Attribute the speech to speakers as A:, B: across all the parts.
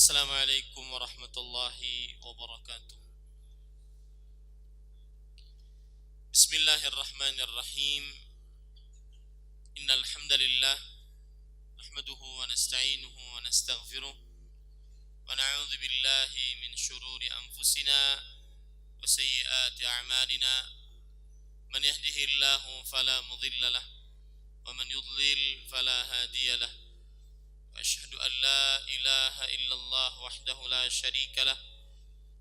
A: Assalamualaikum warahmatullahi wabarakatuh. Bismillahirrahmanirrahim. Innal hamdalillah nahmaduhu wa nasta'inuhu wa nastaghfiruh wa na'udzu billahi min shururi anfusina wa sayyiati a'malina. Man yahdihillahu fala mudilla lahu wa man yudlil fala hadiya lahu. Wa asyhadu an la ilaha illallah wahdahu la syarika lahu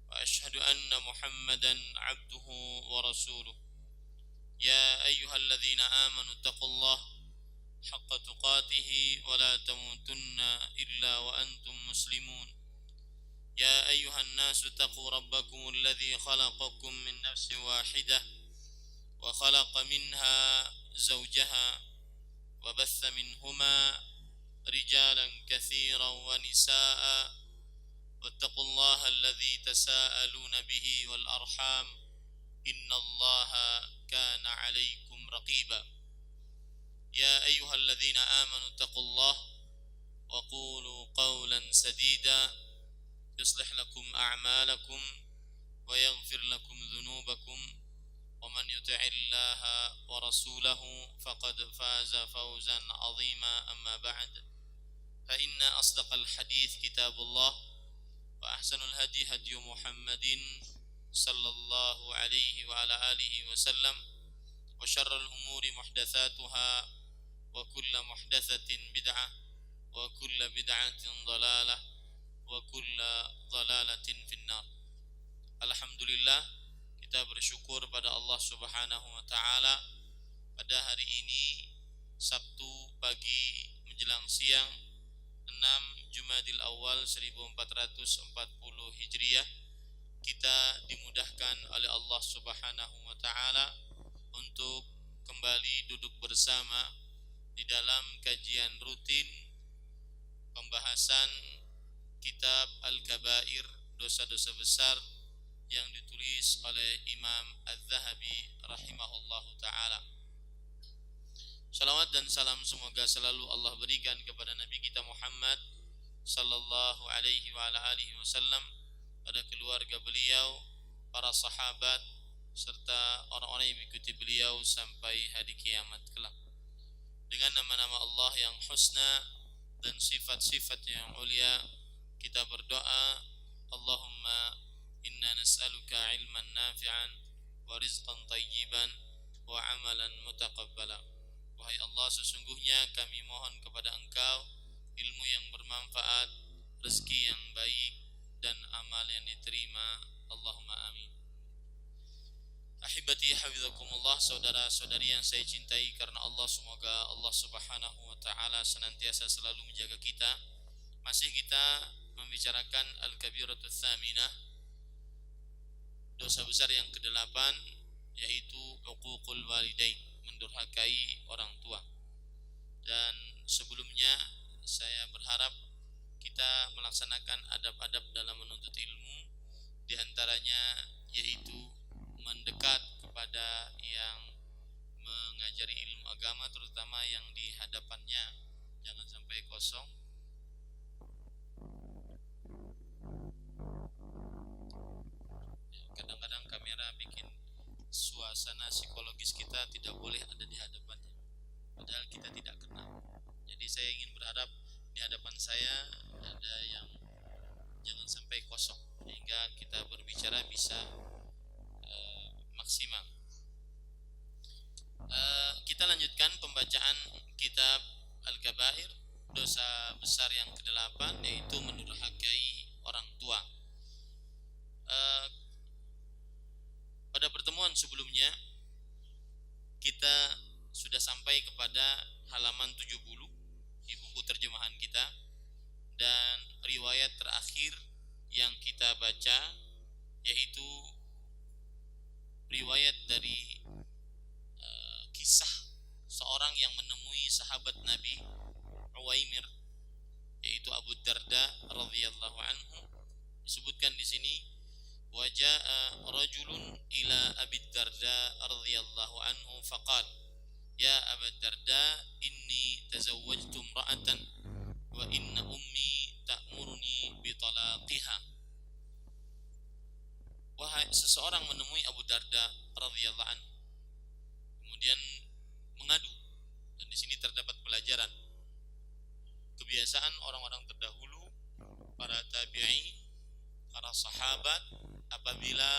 A: wa asyhadu anna Muhammadan 'abduhu wa rasuluh. Ya ayyuhalladzina amanu taqullaha haqqa tuqatih wa la tamutunna illa wa antum muslimun. Ya ayyuhan nasu taqu rabbakumul ladzi khalaqakum min nafsin wahidah wa khalaqa minha zawjaha wa batha minhuma rijalan katsiran wa nisaa'a wattaqullaha alladzi tasaaluna bihi wal arham innallaha kana 'alaikum raqiba. Ya ayyuhalladzina amanu taqullaha wa qulu qawlan sadida yuslih lakum a'malakum wa yaghfir lakum dhunubakum wa man yuti'illaha wa rasulahu faqad faza fawzan 'azima. Amma ba'd, fa inna asdaqal hadits kitabullah wa ahsanul hadi hadi Muhammadin sallallahu alaihi wa ala alihi wasallam wa syarrul umuri muhdatsatuha wa kullu muhdatsatin bid'ah wa kullu bid'atin dhalalah wa kullu dhalalatin finnar. Alhamdulillah, kita bersyukur pada Allah Subhanahu wa taala pada hari ini Sabtu pagi menjelang siang 6 Jumadil Awal 1440 Hijriah, kita dimudahkan oleh Allah Subhanahu wa taala untuk kembali duduk bersama di dalam kajian rutin pembahasan kitab Al-Kabair, dosa-dosa besar, yang ditulis oleh Imam Az-Zahabi rahimahullahu taala. Salawat dan salam semoga selalu Allah berikan kepada Nabi kita Muhammad sallallahu alaihi wa ala alihi wasallam, pada keluarga beliau, para sahabat, serta orang-orang yang mengikuti beliau sampai hari kiamat kelak. Dengan nama-nama Allah yang husna dan sifat-sifat yang ulia, kita berdoa, Allahumma inna nas'aluka ilman nafi'an wa rizqan tayyiban wa amalan mutaqabbala. Wahai Allah, sesungguhnya kami mohon kepada Engkau ilmu yang bermanfaat, rezeki yang baik, dan amal yang diterima. Allahumma amin. Ahibati hafizakumullah, saudara-saudari yang saya cintai karena Allah, semoga Allah Subhanahu wa taala senantiasa selalu menjaga kita. Masih kita membicarakan Al-Kabiratus Tsaminah, dosa besar yang ke-8, yaitu uququl walidain, mendurhakai orang tua. Dan sebelumnya saya berharap kita melaksanakan adab-adab dalam menuntut ilmu, di antaranya yaitu mendekat kepada yang mengajari ilmu agama, terutama yang di hadapannya, jangan sampai kosong. Kadang-kadang kamera bikin suasana psikologis kita tidak boleh ada di hadapannya, padahal kita tidak kenal. Jadi saya ingin berharap di hadapan saya ada yang jangan sampai kosong, sehingga kita berbicara bisa maksimal. Kita lanjutkan pembacaan kitab Al-Kabair, dosa besar yang ke-8, yaitu mendurhakai orang tua. Pada pertemuan sebelumnya kita sudah sampai kepada halaman 70 di buku terjemahan kita, dan riwayat terakhir yang kita baca yaitu riwayat dari kisah seorang yang menemui sahabat Nabi Uwaimir, yaitu Abu Darda radhiyallahu anhu. Disebutkan di sini, waja'a rajulun ila Abi Darda radhiyallahu anhu faqala, ya Abu Darda, inni tazawwajtu imra'atan wa inna ummi ta'muruni bi talaq seseorang menemui Abu Darda radhiyallahu anhu, kemudian mengadu. Dan di sini terdapat pelajaran kebiasaan orang-orang terdahulu, para tabi'in, para sahabat, apabila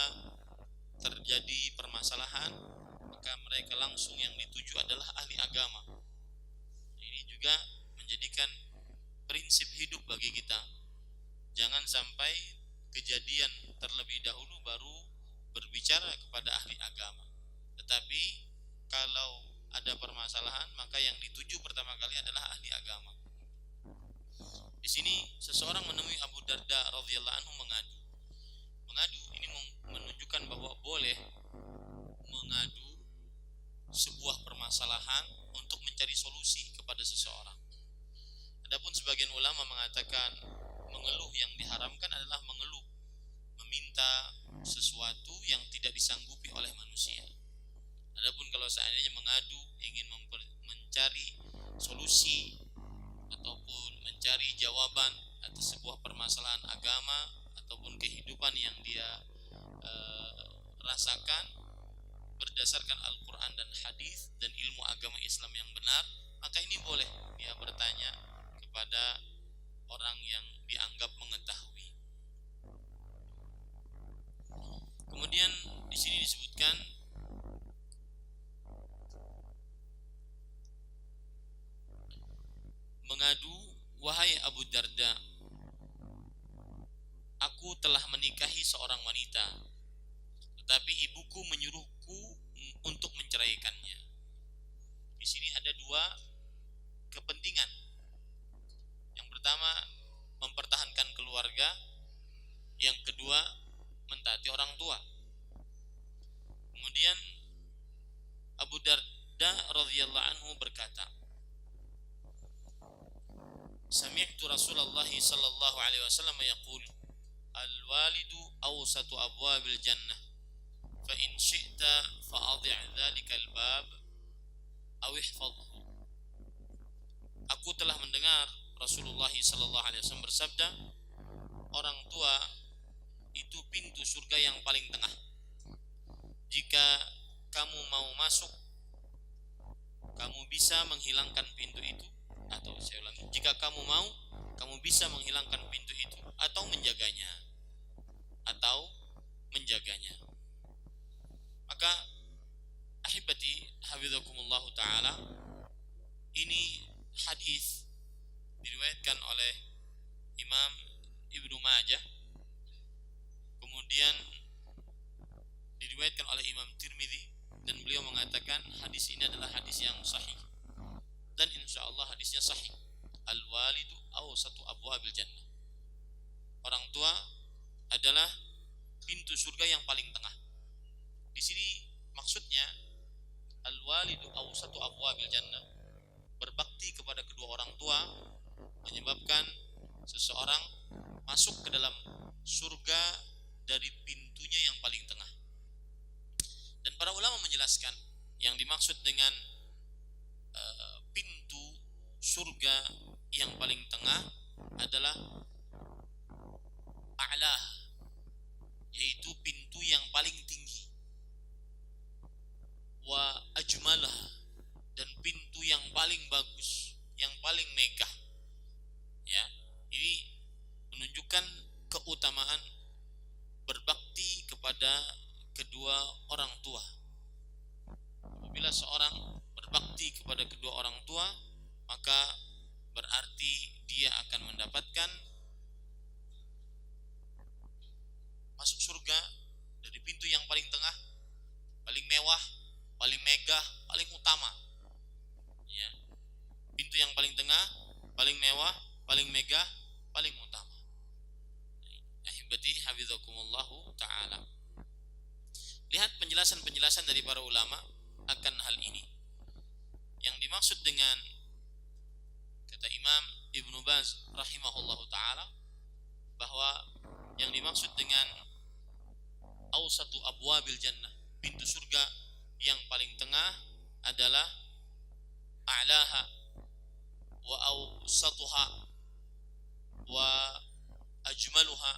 A: terjadi permasalahan maka mereka langsung yang dituju adalah ahli agama. Ini juga menjadikan prinsip hidup bagi kita. Jangan sampai kejadian terlebih dahulu baru berbicara kepada ahli agama. Tetapi kalau ada permasalahan maka yang dituju pertama kali adalah ahli agama. Di sini seseorang menemui Abu Darda radhiyallahu anhu mengadu. Mengadu ini menunjukkan bahwa boleh mengadu sebuah permasalahan untuk mencari solusi kepada seseorang. Adapun sebagian ulama mengatakan mengeluh yang diharamkan adalah mengeluh, meminta sesuatu yang tidak disanggupi oleh manusia. Adapun kalau seandainya mengadu ingin mencari solusi ataupun mencari jawaban atas sebuah permasalahan agama ataupun kehidupan yang dia rasakan berdasarkan Al-Quran dan hadis dan ilmu agama Islam yang benar, maka ini boleh dia bertanya kepada orang yang dianggap mengetahui. Kemudian di sini disebutkan mengadu, wahai Abu Darda, aku telah menikahi seorang wanita, tetapi ibuku menyuruhku untuk menceraikannya. Di sini ada dua kepentingan. Yang pertama, mempertahankan keluarga. Yang kedua, mentaati orang tua. Kemudian Abu Darda radhiyallahu anhu berkata, Sami'tu Rasulullah sallallahu alaihi wasallam yaqul, al-walidu awsatu abwabil jannah, fa in syi'ta fa'adhi' dzalika al-bab aw ihfadhhu. Aku telah mendengar Rasulullah sallallahu alaihi wasallam bersabda, orang tua itu pintu surga yang paling tengah. Jika kamu mau masuk, kamu bisa menghilangkan pintu itu, atau saya ulangi, jika kamu mau, kamu bisa menghilangkan pintu itu atau menjaganya. Maka ahibati hafizakumullah ta'ala, ini hadis diriwayatkan oleh Imam Ibnu Majah, kemudian diriwayatkan oleh Imam Tirmidzi, dan beliau mengatakan hadis ini adalah hadis yang sahih, dan insyaallah hadisnya sahih. Al-walidu awsatu abwabil jannah, orang tua adalah pintu surga yang paling tengah. Di sini maksudnya al-walidu awsatu abwabil jannah, berbakti kepada kedua orang tua menyebabkan seseorang masuk ke dalam surga dari pintunya yang paling tengah. Dan para ulama menjelaskan yang dimaksud dengan pintu surga yang paling tengah adalah a'lah, yaitu pintu yang paling tinggi, wa ajmalah, dan pintu yang paling bagus, yang paling megah. Ya, ini menunjukkan keutamaan berbakti kepada kedua orang tua. Apabila seorang berbakti kepada kedua orang tua, maka berarti dia akan mendapatkan masuk surga dari pintu yang paling tengah, paling mewah, paling megah, paling utama. Ya, pintu yang paling tengah, paling mewah, paling megah, paling utama. Ahibati hafizakumullahu ta'ala. Lihat penjelasan-penjelasan dari para ulama akan hal ini. Yang dimaksud dengan, kata Imam Ibnu Baz rahimahullahu ta'ala, bahwa yang dimaksud dengan awsatu abwabil jannah, pintu surga yang paling tengah, adalah a'laha wa awsatuha wa ajmaluha,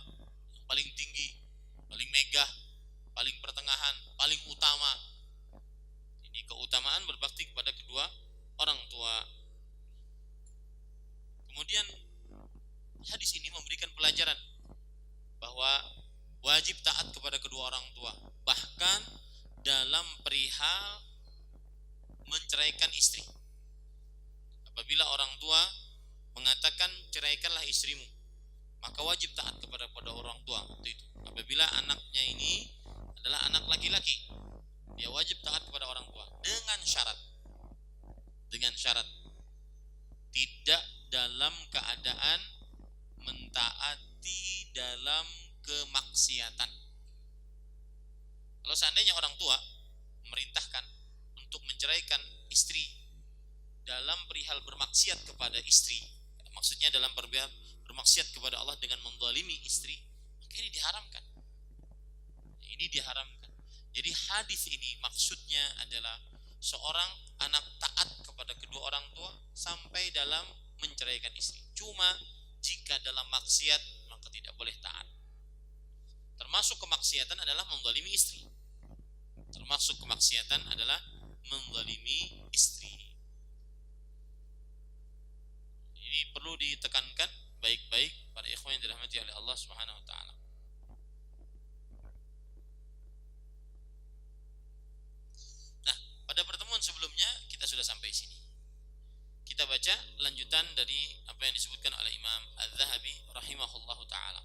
A: paling tinggi, paling megah, paling perihal menceraikan istri. Apabila orang tua mengatakan ceraikanlah istrimu, maka wajib taat kepada orang tua itu. Apabila anaknya ini adalah anak laki-laki, dia wajib taat kepada orang tua dengan syarat tidak dalam keadaan mentaati dalam kemaksiatan. Kalau seandainya orang tua memerintahkan untuk menceraikan istri dalam perihal bermaksiat kepada istri, maksudnya dalam perihal bermaksiat kepada Allah dengan menzalimi istri, maka ini diharamkan. Jadi hadis ini maksudnya adalah seorang anak taat kepada kedua orang tua sampai dalam menceraikan istri. Cuma jika dalam maksiat maka tidak boleh taat. Termasuk kemaksiatan adalah menzalimi istri. Ini perlu ditekankan baik-baik para ikhwan yang dirahmati oleh Allah Subhanahu wa taala. Nah, pada pertemuan sebelumnya kita sudah sampai sini. Kita baca lanjutan dari apa yang disebutkan oleh Imam Az-Zahabi rahimahullahu taala.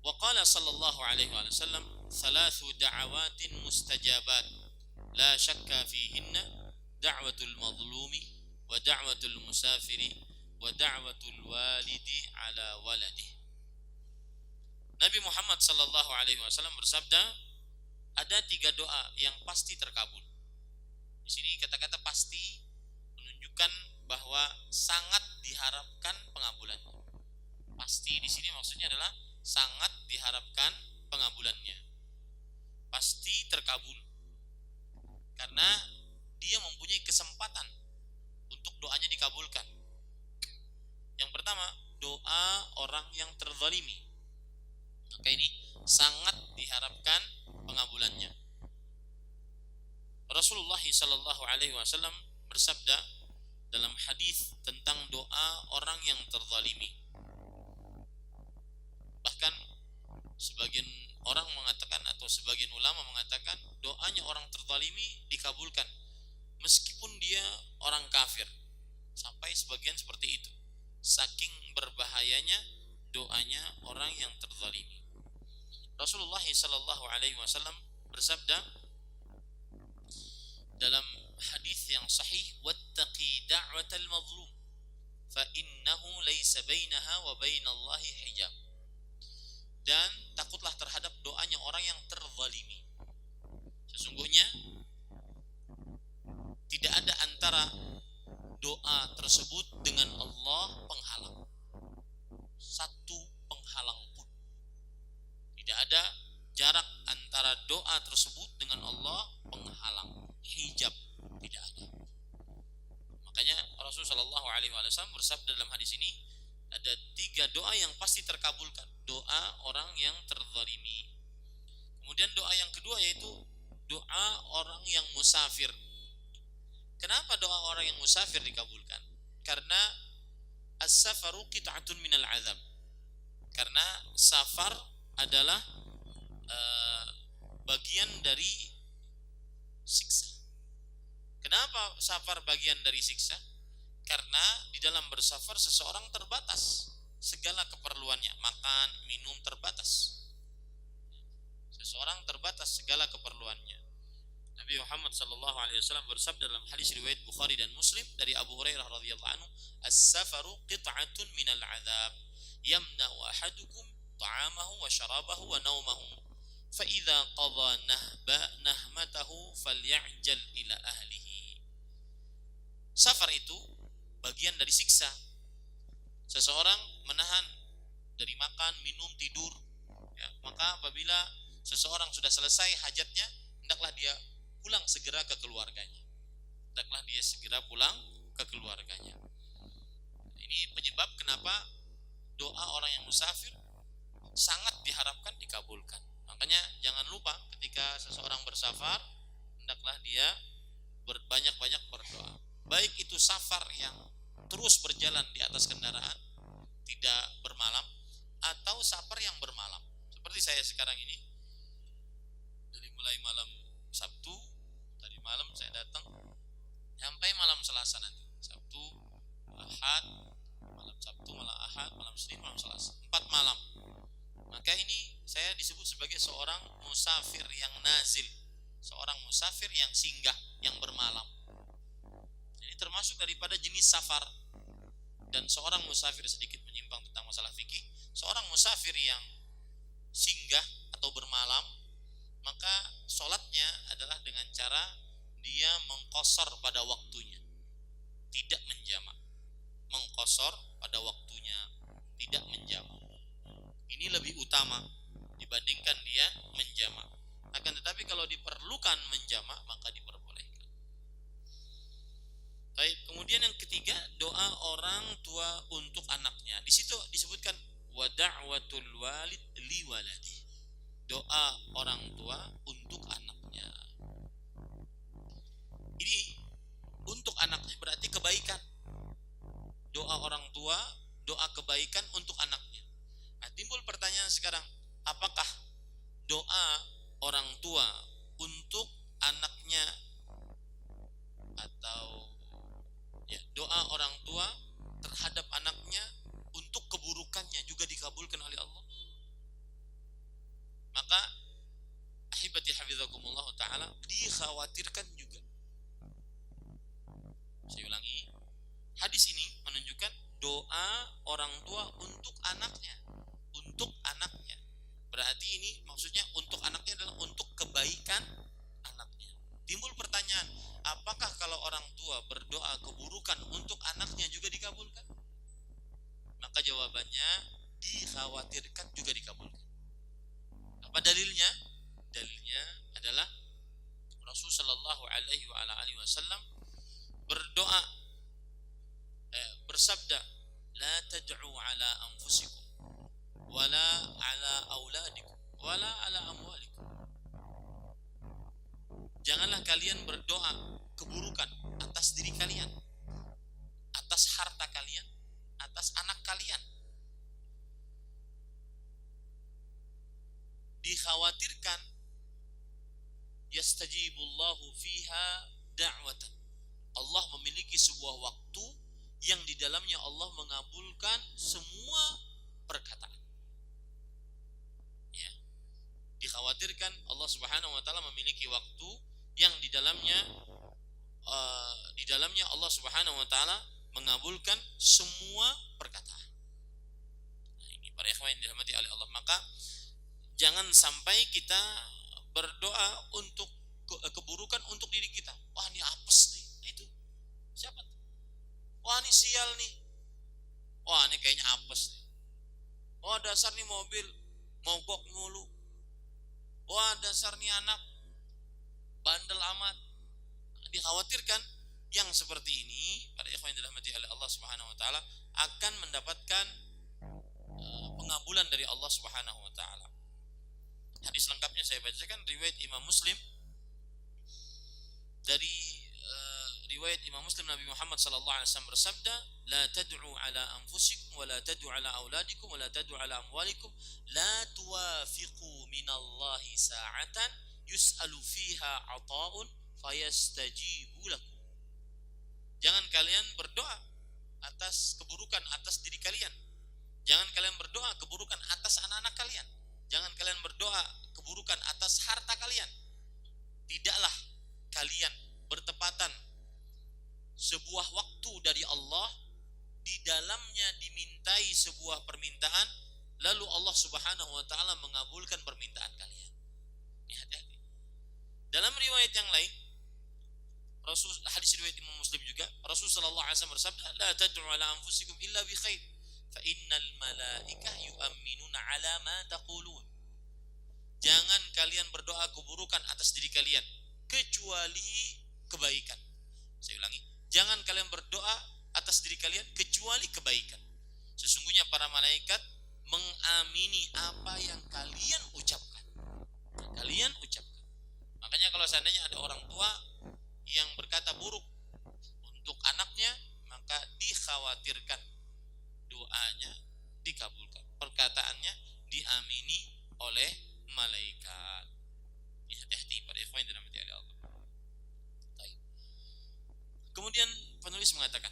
A: Wa qala sallallahu alaihi wasallam, "Thalathu da'awatin mustajabat, la syakka fihinna, da'watul mazlumi, wa da'watul musafiri, wa da'watul walidi ala waladihi." Nabi Muhammad sallallahu alaihi wasallam bersabda, ada 3 doa yang pasti terkabul. Di sini kata-kata pasti menunjukkan bahwa sangat diharapkan pengabulannya. Pasti di sini maksudnya adalah sangat diharapkan pengabulannya. Pasti terkabul. Karena dia mempunyai kesempatan untuk doanya dikabulkan. Yang pertama, doa orang yang terzalimi. Maka ini sangat diharapkan pengabulannya. Rasulullah sallallahu alaihi wasallam bersabda dalam hadis tentang doa orang yang terzalimi. Bahkan sebagian orang mengatakan atau sebagian ulama mengatakan doanya orang terzalimi dikabulkan meskipun dia orang kafir. Sampai sebagian seperti itu. Saking berbahayanya doanya orang yang terzalimi. Rasulullah sallallahu alaihi wasallam bersabda dalam hadis yang sahih, wattaqi da'watal mazlum fa innahu laysa bainaha wa bainallahi hijab. Dan takutlah terhadap doanya orang yang terzalimi. Sesungguhnya tidak ada antara doa tersebut dengan Allah penghalang. Satu penghalang pun. Tidak ada jarak antara doa tersebut dengan Allah penghalang, hijab, tidak ada. Makanya Rasulullah Shallallahu Alaihi Wasallam bersabda dalam hadis ini ada 3 doa yang pasti terkabulkan. Doa orang yang terzalimi. Kemudian doa yang kedua yaitu doa orang yang musafir. Kenapa doa orang yang musafir dikabulkan? Karena as-safaru qit'atun minal azab. Karena safar adalah bagian dari siksa. Kenapa safar bagian dari siksa? Karena di dalam bersafar seseorang terbatas segala keperluannya, makan, minum terbatas. Seseorang terbatas segala keperluannya. Nabi Muhammad sallallahu alaihi wasallam bersabda dalam hadis riwayat Bukhari dan Muslim dari Abu Hurairah radhiyallahu anhu, "As-safaru qit'atun minal 'adzab, yamna'u ahadukum ta'amahu wa syarabahu wa naumahu. Fa idza qadha nahmatahu falya'jal ila ahlihi." Safar itu bagian dari siksa. Seseorang menahan dari makan, minum, tidur. Ya, maka apabila seseorang sudah selesai hajatnya, hendaklah dia pulang segera ke keluarganya. Ini penyebab kenapa doa orang yang musafir sangat diharapkan dikabulkan. Makanya jangan lupa ketika seseorang bersafar, hendaklah dia banyak-banyak berdoa. Baik itu safar yang terus berjalan di atas kendaraan, tidak bermalam, atau safar yang bermalam. Seperti saya sekarang ini, Dari mulai malam Sabtu, tadi malam saya datang sampai malam Selasa nanti. Sabtu, Ahad, malam Sabtu, malam Ahad, malam Senin, malam Selasa. 4 malam. Maka ini saya disebut sebagai seorang musafir yang nazil, seorang musafir yang singgah, yang bermalam. Ini termasuk daripada jenis safar. Dan seorang musafir, sedikit menyimpang tentang masalah fikih, seorang musafir yang singgah atau bermalam, maka sholatnya adalah dengan cara dia mengqashar pada waktunya, tidak menjamak. Mengqashar pada waktunya, tidak menjamak. Ini lebih utama dibandingkan dia menjamak. Akan tetapi kalau diperlukan menjamak, maka diperbolehkan. Baik, kemudian yang ketiga, doa orang tua untuk anaknya. Di situ disebutkan wa da'watul walid li waladi. Doa orang tua untuk anaknya. Ini untuk anaknya berarti kebaikan. Doa orang tua, doa kebaikan untuk anaknya. Nah, timbul pertanyaan sekarang, apakah doa orang tua untuk anaknya atau doa orang tua terhadap anaknya untuk keburukannya juga dikabulkan oleh Allah? Maka ahibati hafizakumullah ta'ala, dikhawatirkan juga. Saya ulangi, hadis ini menunjukkan doa orang tua untuk anaknya. Untuk anaknya. Berarti ini maksudnya untuk anaknya adalah untuk kebaikan anaknya. Timbul pertanyaan, apakah kalau orang tua berdoa keburukan untuk anaknya juga dikabulkan? Maka jawabannya, dikhawatirkan juga dikabulkan. Apa dalilnya? Dalilnya adalah Rasulullah Shallallahu Alaihi Wasallam berdoa, bersabda, la tad'u ala anfusikum wala ala auladikum wala ala amwalikum. Janganlah kalian berdoa keburukan atas diri kalian, atas harta kalian, atas anak kalian. Dikhawatirkan yastajibullahu fiha da'watan. Allah memiliki sebuah waktu yang di dalamnya Allah mengabulkan semua perkataan. Ya. Dikhawatirkan Allah Subhanahu wa taala memiliki waktu yang di dalamnya Allah Subhanahu wa taala mengabulkan semua perkataan. Nah, ini para ikhwan yang dirahmati oleh Allah. Maka jangan sampai kita berdoa untuk keburukan untuk diri kita. Wah, ini apes nih. Itu siapa? Wah, ini sial nih. Wah, ini kayaknya apes nih. Wah, dasar nih mobil mogok mulu. Wah, dasar nih anak bandel amat. Dikhawatirkan yang seperti ini pada ikhwan yang dirahmati oleh Allah Subhanahu wa taala akan mendapatkan pengabulan dari Allah Subhanahu wa taala. Hadis lengkapnya saya bacakan, riwayat Imam Muslim. Dari riwayat Imam Muslim, Nabi Muhammad sallallahu alaihi wasallam bersabda, la tad'u ala anfusikum wa la tad'u ala auladikum wa la tad'u ala amwalikum, la tuwafiqu minallahi sa'atan yus'alu fiha 'ata'un fayastajibu lakum. Jangan kalian berdoa atas keburukan atas diri kalian. Jangan kalian berdoa keburukan atas anak-anak kalian. Jangan kalian berdoa keburukan atas harta kalian. Tidaklah kalian bertepatan sebuah waktu dari Allah di dalamnya dimintai sebuah permintaan, lalu Allah Subhanahu wa taala mengabulkan permintaan kalian. Ini hati-hati. Dalam riwayat yang lain, hadis riwayat Imam Muslim juga, Rasul sallallahu alaihi wasallam bersabda, la tad'u ala anfusikum illa bi khair, fa innal malaikah yu'minuna ala ma taqulun. Jangan kalian berdoa keburukan atas diri kalian kecuali kebaikan. Saya ulangi, jangan kalian berdoa atas diri kalian kecuali kebaikan. Sesungguhnya para malaikat mengamini apa yang kalian ucapkan. Kalian ucapkan. Makanya kalau seandainya ada orang tua yang berkata buruk untuk anaknya, maka dikhawatirkan doanya dikabulkan, perkataannya diamini oleh malaikat. Ini hati-hati para ikhwan yang dirahmati oleh Allah. Baik. Kemudian penulis mengatakan,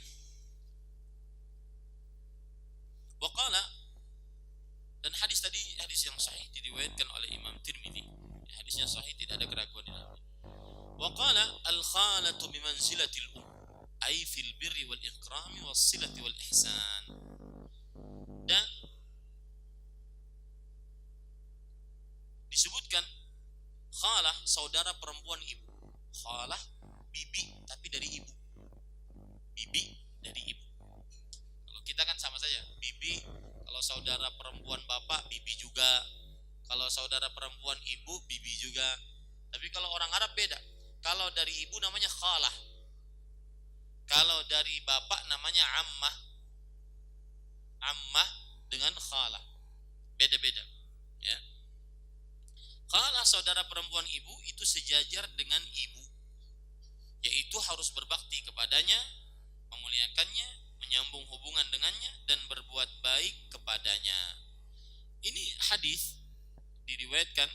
A: waqala, dan hadis tadi hadis yang sahih diriwayatkan oleh Imam Tirmidzi. Hadisnya sahih, tidak ada keraguan di dalamnya. Waqala al-khalatu bimanzilatil ay fil birri wal ikrami was silati wal ihsan. Dan disebutkan khalah, saudara perempuan ibu. Khalah bibi tapi dari ibu. Bibi dari ibu. Kalau kita kan sama saja, bibi. Kalau saudara perempuan bapak, bibi juga. Kalau saudara perempuan ibu, bibi juga. Tapi kalau orang Arab beda. Kalau dari ibu namanya khalah. Kalau dari bapak namanya ammah. Ammah dengan khalah. Beda-beda. Ya. Khalah saudara perempuan ibu itu sejajar dengan ibu. Yaitu harus berbakti kepadanya, memuliakannya, menyambung hubungan dengannya, dan berbuat baik kepadanya. Ini hadis diriwayatkan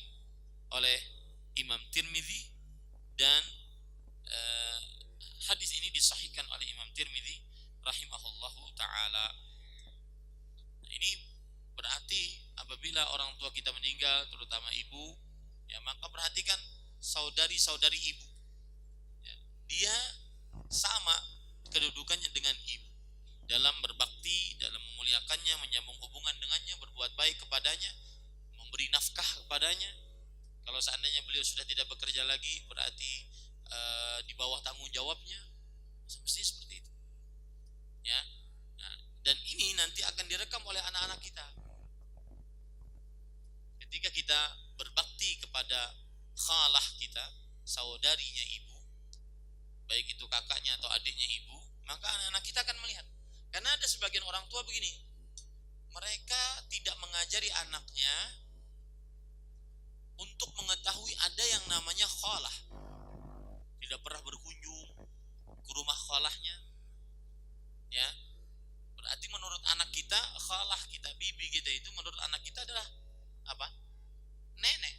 A: oleh Imam Tirmidzi, dan hadis ini disahihkan oleh Imam Tirmidzi rahimahullahu ta'ala. Nah, ini berarti apabila orang tua kita meninggal, terutama ibu, ya, maka perhatikan saudari-saudari ibu, ya, dia sama kedudukannya dengan ibu dalam berbakti, dalam memuliakannya, menyambung hubungan dengannya, berbuat baik kepadanya, memberi nafkah kepadanya. Kalau seandainya beliau sudah tidak bekerja lagi, berarti di bawah tanggung jawabnya, semestinya seperti itu. Ya, nah, dan ini nanti akan direkam oleh anak-anak kita. Ketika kita berbakti kepada khalah kita, saudarinya ibu, baik itu kakaknya atau adiknya ibu, maka anak-anak kita akan melihat. Karena ada sebagian orang tua begini, mereka tidak mengajari anaknya untuk mengetahui ada yang namanya khalah. Tidak pernah berkunjung ke rumah khalahnya. Ya. Berarti menurut anak kita, khalah kita, bibi kita itu menurut anak kita adalah apa? Nenek.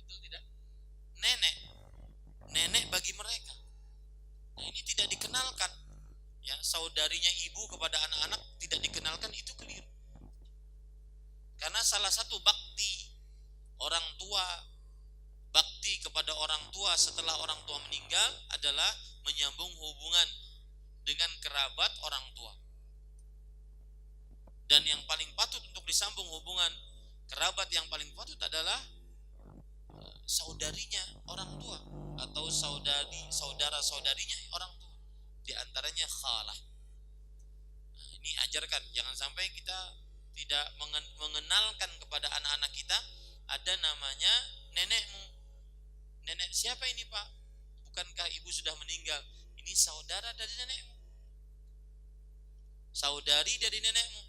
A: Betul tidak? Nenek. Nenek bagi mereka. Nah, ini tidak dikenalkan. Ya, saudarinya ibu kepada anak-anak tidak dikenalkan, itu keliru. Karena salah satu bakti orang tua, bakti kepada orang tua setelah orang tua meninggal adalah menyambung hubungan dengan kerabat orang tua. Dan yang paling patut untuk disambung hubungan kerabat, yang paling patut adalah saudarinya orang tua atau saudara-saudarinya orang tua. Di antaranya khalah. Nah, ini ajarkan, jangan sampai kita tidak mengenalkan kepada anak-anak kita ada namanya nenekmu. Nenek siapa ini, Pak? Bukankah ibu sudah meninggal? Ini saudara dari nenekmu, saudari dari nenekmu,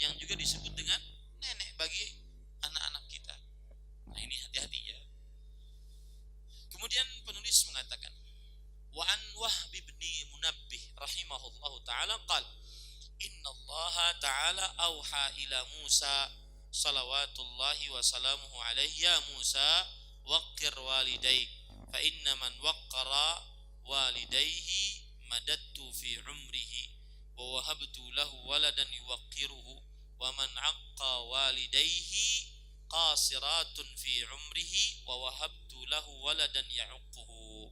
A: yang juga disebut dengan nenek bagi anak-anak kita. Nah, ini hati-hati ya. Kemudian penulis mengatakan, wa an Wahb bin Munabbih rahimahullahu taala qala, inna Allah taala auha ila Musa salawatullahi wa salamuhu alaihi, ya Musa waqqir walidayk fa inna man waqqara walidayhi madattu fi umrihi wa wahabtu lahu waladan yuwaqqiruhu wa man aqqa walidayhi qasiratun fi umrihi wa wahabtu lahu waladan ya'uquhu.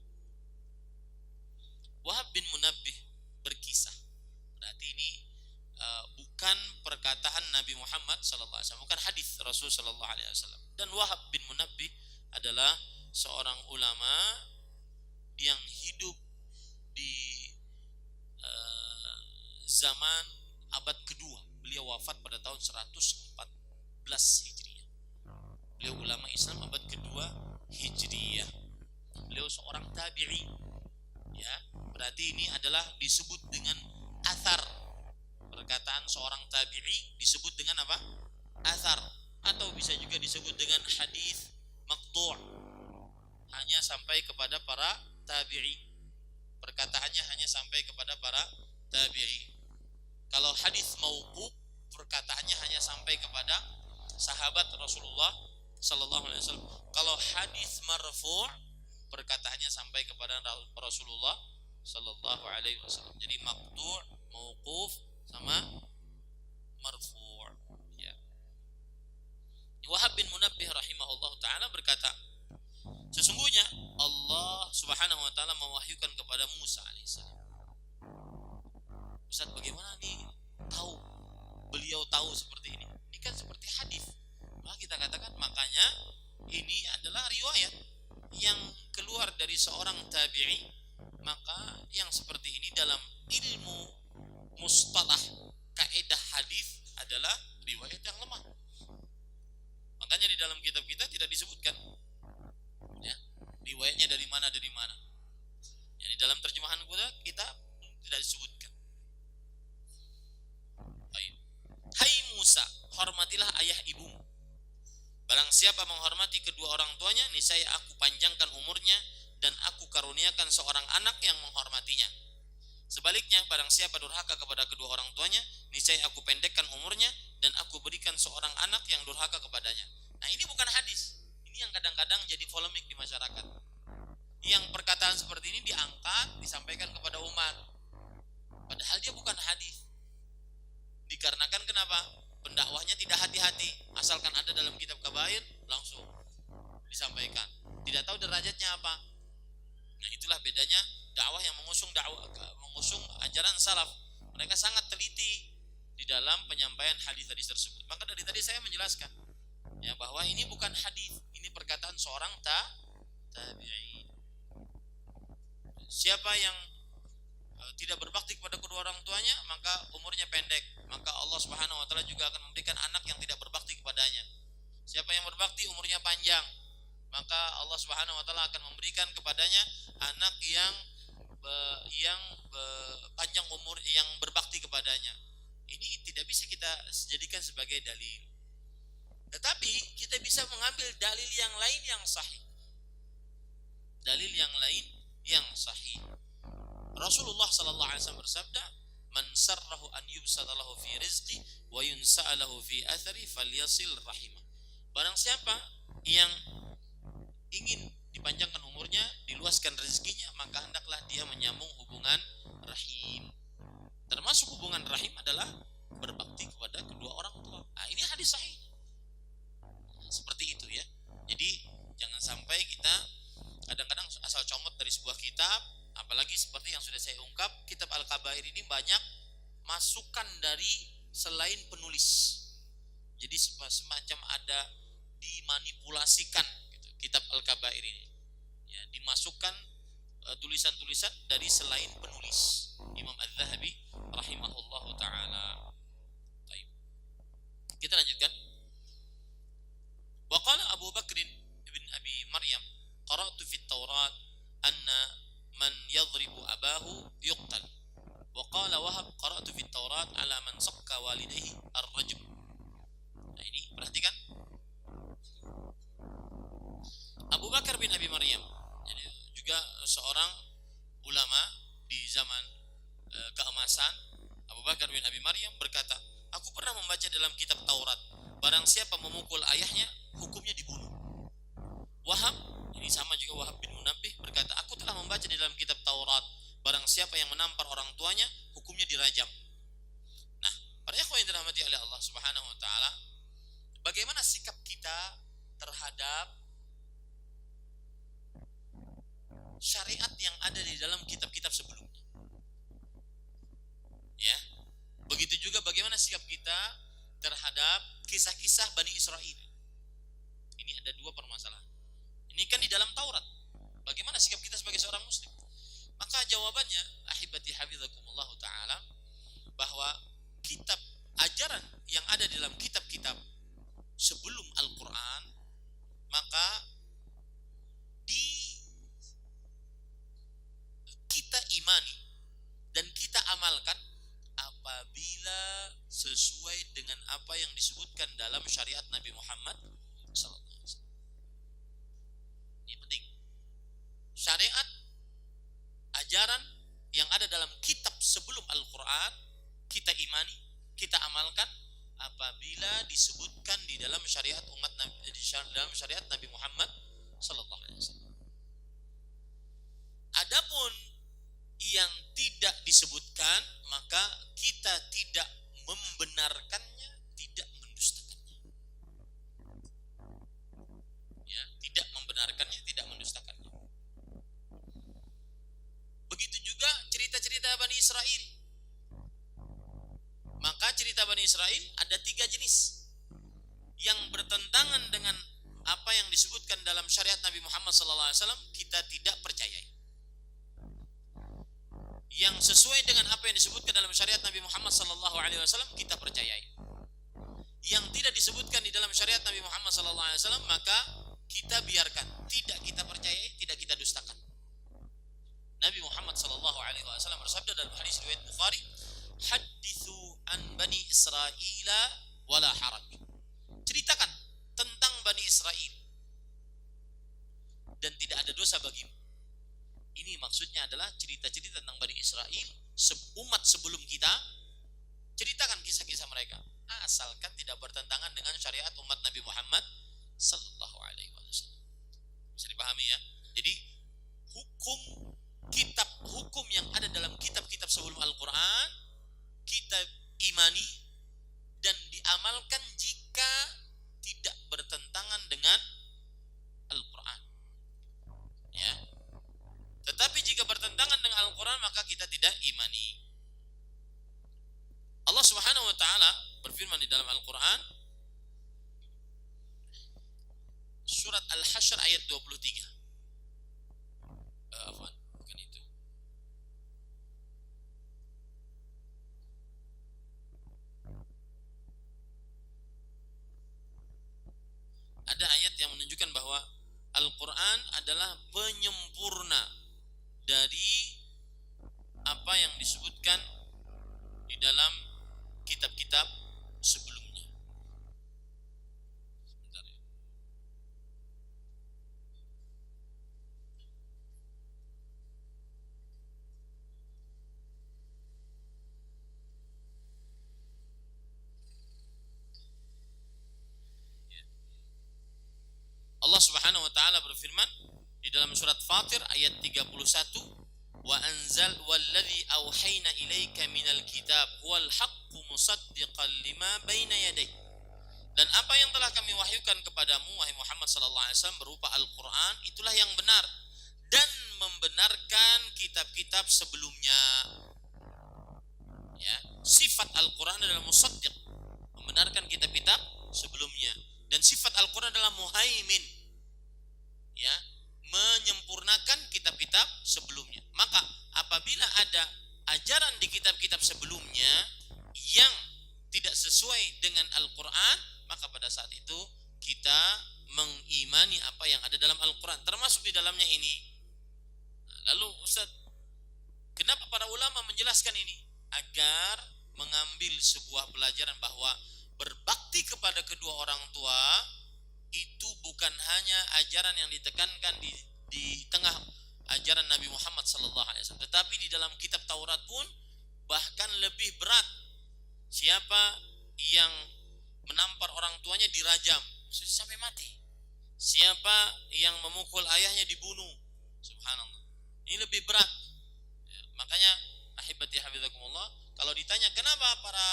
A: Wahab bin Munabbih berkisah. Berarti ini bukan perkataan Nabi Muhammad SAW, bukan hadis Rasul SAW. Dan Wahab bin Munabbih adalah seorang ulama yang hidup di zaman abad kedua. Beliau wafat pada tahun 114 Hijriah. Beliau ulama Islam abad kedua Hijriah. Beliau seorang tabi'i. Ya, berarti ini adalah disebut dengan athar. Perkataan seorang tabi'i disebut dengan apa? Athar. Atau bisa juga disebut dengan hadis maqtu'. Hanya sampai kepada para tabi'i. Perkataannya hanya sampai kepada para tabi'i. Kalau hadis mauquf, perkataannya hanya sampai kepada sahabat Rasulullah sallallahu alaihi wasallam. Kalau hadis marfu' perkataannya sampai kepada Rasulullah sallallahu alaihi wasallam. Jadi maqtu', mauquf sama marfu', ya. Wahab bin Munabbih rahimahullah taala berkata, sesungguhnya Allah Subhanahu wa taala mewahyukan kepada Musa alaihissalam. Ustaz, bagaimana nih beliau tahu seperti ini? Ini kan seperti hadis. Maka kita katakan makanya ini adalah riwayat yang keluar dari seorang tabi'i. Maka yang seperti ini dalam ilmu mustalah kaidah hadis adalah riwayat yang lemah. Makanya di dalam kitab kita tidak disebutkan, ya, riwayatnya dari mana. Ya, di dalam terjemahan kita tidak disebutkan. Baik. Hai Musa, hormatilah ayah ibumu. Barang siapa menghormati kedua orang tuanya, niscaya aku panjangkan umurnya dan aku karuniakan seorang anak yang menghormatinya. Sebaliknya, barang siapa durhaka kepada kedua orang tuanya, niscaya aku pendekkan umurnya dan aku berikan seorang anak yang durhaka kepadanya. Nah, ini bukan hadis. Ini yang kadang-kadang jadi polemik di masyarakat. Yang perkataan seperti ini diangkat, disampaikan kepada umat. Padahal dia bukan hadis. Dikarenakan kenapa? Pendakwahnya tidak hati-hati. Asalkan ada dalam kitab kabair, langsung disampaikan. Tidak tahu derajatnya apa. Nah, itulah bedanya dakwah yang mengusung ajaran salaf. Mereka sangat teliti di dalam penyampaian hadis-hadis tersebut. Maka dari tadi saya menjelaskan, ya, bahwa ini bukan hadis, ini perkataan seorang tabi'i. Siapa yang tidak berbakti kepada kedua orang tuanya, maka umurnya pendek. Maka Allah Subhanahu wa taala juga akan memberikan anak yang tidak berbakti kepadanya. Siapa yang berbakti umurnya panjang, maka Allah Subhanahu wa taala akan memberikan kepadanya anak yang panjang umur, yang berbakti kepadanya. Ini tidak bisa kita jadikan sebagai dalil. Tetapi kita bisa mengambil dalil yang lain yang sahih. Dalil yang lain yang sahih. Rasulullah sallallahu alaihi wasallam bersabda, "Man sarrahu an yubsata lahu fi rizqi wa yunsa'a lahu fi athari falyasil rahimah." Barang siapa yang ingin dipanjangkan umurnya, diluaskan rezekinya, maka hendaklah dia menyambung hubungan rahim. Termasuk hubungan rahim adalah berbakti kepada kedua orang tua. Nah, ini hadis sahih. Seperti itu, ya. Jadi jangan sampai kita kadang-kadang asal comot dari sebuah kitab, apalagi seperti yang sudah saya ungkap, kitab Al-Kabair ini banyak masukan dari selain penulis. Jadi semacam ada dimanipulasikan gitu, kitab Al-Kabair ini, ya, dimasukkan tulisan-tulisan dari selain penulis. Imam Az-Zahabi rahimahullahu taala. Baik. Kita lanjutkan. Wa qala Abu Bakr ibn Abi Maryam, qara'tu fit Taurat anna man yadhribu abahu yuqtal. Wa qala Wahab, qara'tu fit Taurat ala man sakka walidayhi ar-rajm. Nah, ini perhatikan. Abu Bakar bin Abi Maryam, jadi juga seorang ulama di zaman keemasan, Abu Bakar bin Abi Maryam berkata, aku pernah membaca dalam kitab Taurat, barang siapa memukul ayahnya, hukumnya dibunuh. Wahab, ini sama juga Wahab bin Munabbih berkata, aku telah membaca di dalam kitab Taurat, barang siapa yang menampar orang tuanya, hukumnya dirajam. Nah, para ikhwan yang dirahmati oleh Allah Subhanahu wa taala, bagaimana sikap kita terhadap syariat yang ada di dalam kitab-kitab sebelumnya? Ya, begitu juga bagaimana sikap kita terhadap kisah-kisah Bani Israel. Ini ada dua permasalahan. Ini kan di dalam Taurat. Bagaimana sikap kita sebagai seorang muslim? Maka jawabannya, ahibati hafizakumullah ta'ala, bahwa kitab ajaran yang ada di dalam kitab-kitab sebelum Al-Quran, maka kita imani dan kita amalkan apabila sesuai dengan apa yang disebutkan dalam syariat Nabi Muhammad SAW. Ini penting. Syariat, ajaran yang ada dalam kitab sebelum Al-Quran, kita imani, kita amalkan apabila disebutkan di dalam syariat dalam syariat Nabi Muhammad sallallahu alaihi wasallam. Adapun yang tidak disebutkan, maka kita tidak membenarkannya, tidak mendustakannya. Ya, tidak membenarkannya, tidak mendustakannya. Begitu juga cerita-cerita Bani Israel. Maka cerita Bani Israel ada 3 jenis yang bertentangan dengan apa yang disebutkan dalam syariat Nabi Muhammad SAW, kita tidak percayai. Yang sesuai dengan apa yang disebutkan dalam syariat Nabi Muhammad SAW, kita percayai. Yang tidak disebutkan di dalam syariat Nabi Muhammad SAW, maka kita biarkan, tidak kita percayai, tidak kita dustakan. Nabi Muhammad SAW bersabda dalam hadis riwayat Bukhari, hadithu an Bani Israila wala haraj. Ceritakan tentang Bani Israel dan tidak ada dosa bagimu. Ini maksudnya adalah cerita-cerita tentang Bani Israel, umat sebelum kita. Ceritakan kisah-kisah mereka, asalkan tidak bertentangan dengan syariat umat Nabi Muhammad sallallahu alaihi wasallam. Bisa dipahami ya? Jadi hukum yang ada dalam kitab-kitab sebelum Al-Quran kita imani dan diamalkan jika tidak bertentangan dengan Al-Quran. Ya. Tetapi jika bertentangan dengan Al-Quran, maka kita tidak imani. Allah Subhanahu wa taala berfirman di dalam Al-Quran, surat Al-Hasyr ayat 23. Bukan itu. Ada ayat yang menunjukkan bahwa Al-Quran adalah penyempurna dari apa yang disebutkan di dalam kitab-kitab sebelumnya. Sebentar ya. Allah Subhanahu wa taala berfirman di dalam surat Fatir ayat 31, wa anzal walladzi auhayna ilaika minal kitab wal haqqu musaddiqan lima baina yadayhi. Dan apa yang telah kami wahyukan kepadamu wahai Muhammad sallallahu alaihi wasallam berupa Al-Qur'an, itulah yang benar dan membenarkan kitab-kitab sebelumnya. Ya, sifat Al-Qur'an adalah musaddiq, membenarkan kitab-kitab sebelumnya, dan sifat Al-Qur'an adalah muhaimin, ya, menyempurnakan kitab-kitab sebelumnya. Maka apabila ada ajaran di kitab-kitab sebelumnya yang tidak sesuai dengan Al-Quran, maka pada saat itu kita mengimani apa yang ada dalam Al-Quran, termasuk di dalamnya ini. Lalu Ustaz, kenapa para ulama menjelaskan ini? Agar mengambil sebuah pelajaran bahwa berbakti kepada kedua orang tua itu bukan hanya ajaran yang ditekankan di tengah ajaran Nabi Muhammad SAW, tetapi di dalam kitab Taurat pun bahkan lebih berat. Siapa yang menampar orang tuanya dirajam sampai mati. Siapa yang memukul ayahnya dibunuh. Subhanallah. Ini lebih berat. Ya, makanya ahibati hafizakumullah, kalau ditanya kenapa para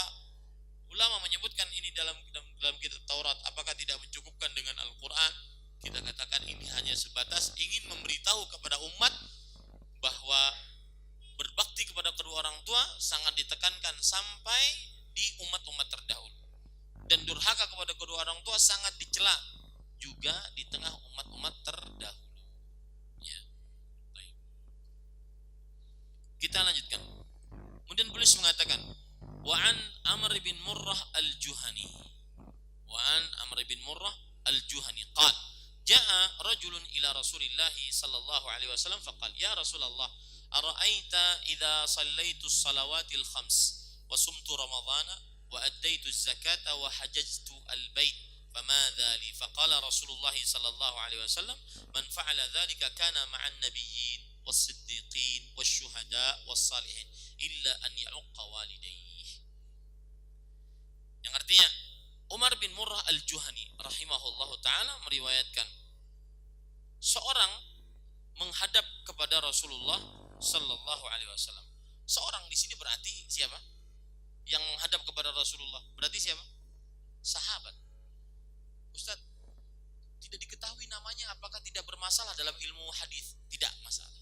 A: ulama menyebutkan ini dalam kitab Taurat, apakah tidak mencukupkan dengan Al-Quran? Kita katakan ini hanya sebatas ingin memberitahu kepada umat bahwa berbakti kepada kedua orang tua sangat ditekankan sampai di umat-umat terdahulu, dan durhaka kepada kedua orang tua sangat dicela juga di tengah umat-umat terdahulu. Ya. Baik. Kita lanjutkan. Kemudian penulis mengatakan, wa an Amr bin Murrah al-Juhani, wa an Amr bin Murrah al-Juhani qala ja'a rajulun ila Rasulillah sallallahu alaihi wasallam faqala ya Rasulullah ara'aita idza sallaitu as-salawatil khams wa sumtu ramadhana wa addaitu az-zakata wa hajjtu al-bait famadha li faqala Rasulullah sallallahu alaihi wasallam man fa'ala dhalika kana ma'an nabiyyin was-siddiqin wasyuhada was-salihin illa an ya'uqqa walidayhi. Yang artinya Umar bin Al-Juhani rahimahullahu taala meriwayatkan seorang menghadap kepada Rasulullah sallallahu alaihi wasallam. Seorang di sini berarti siapa? Yang menghadap kepada Rasulullah berarti siapa? Sahabat. Ustaz, tidak diketahui namanya, apakah tidak bermasalah dalam ilmu hadis? Tidak masalah.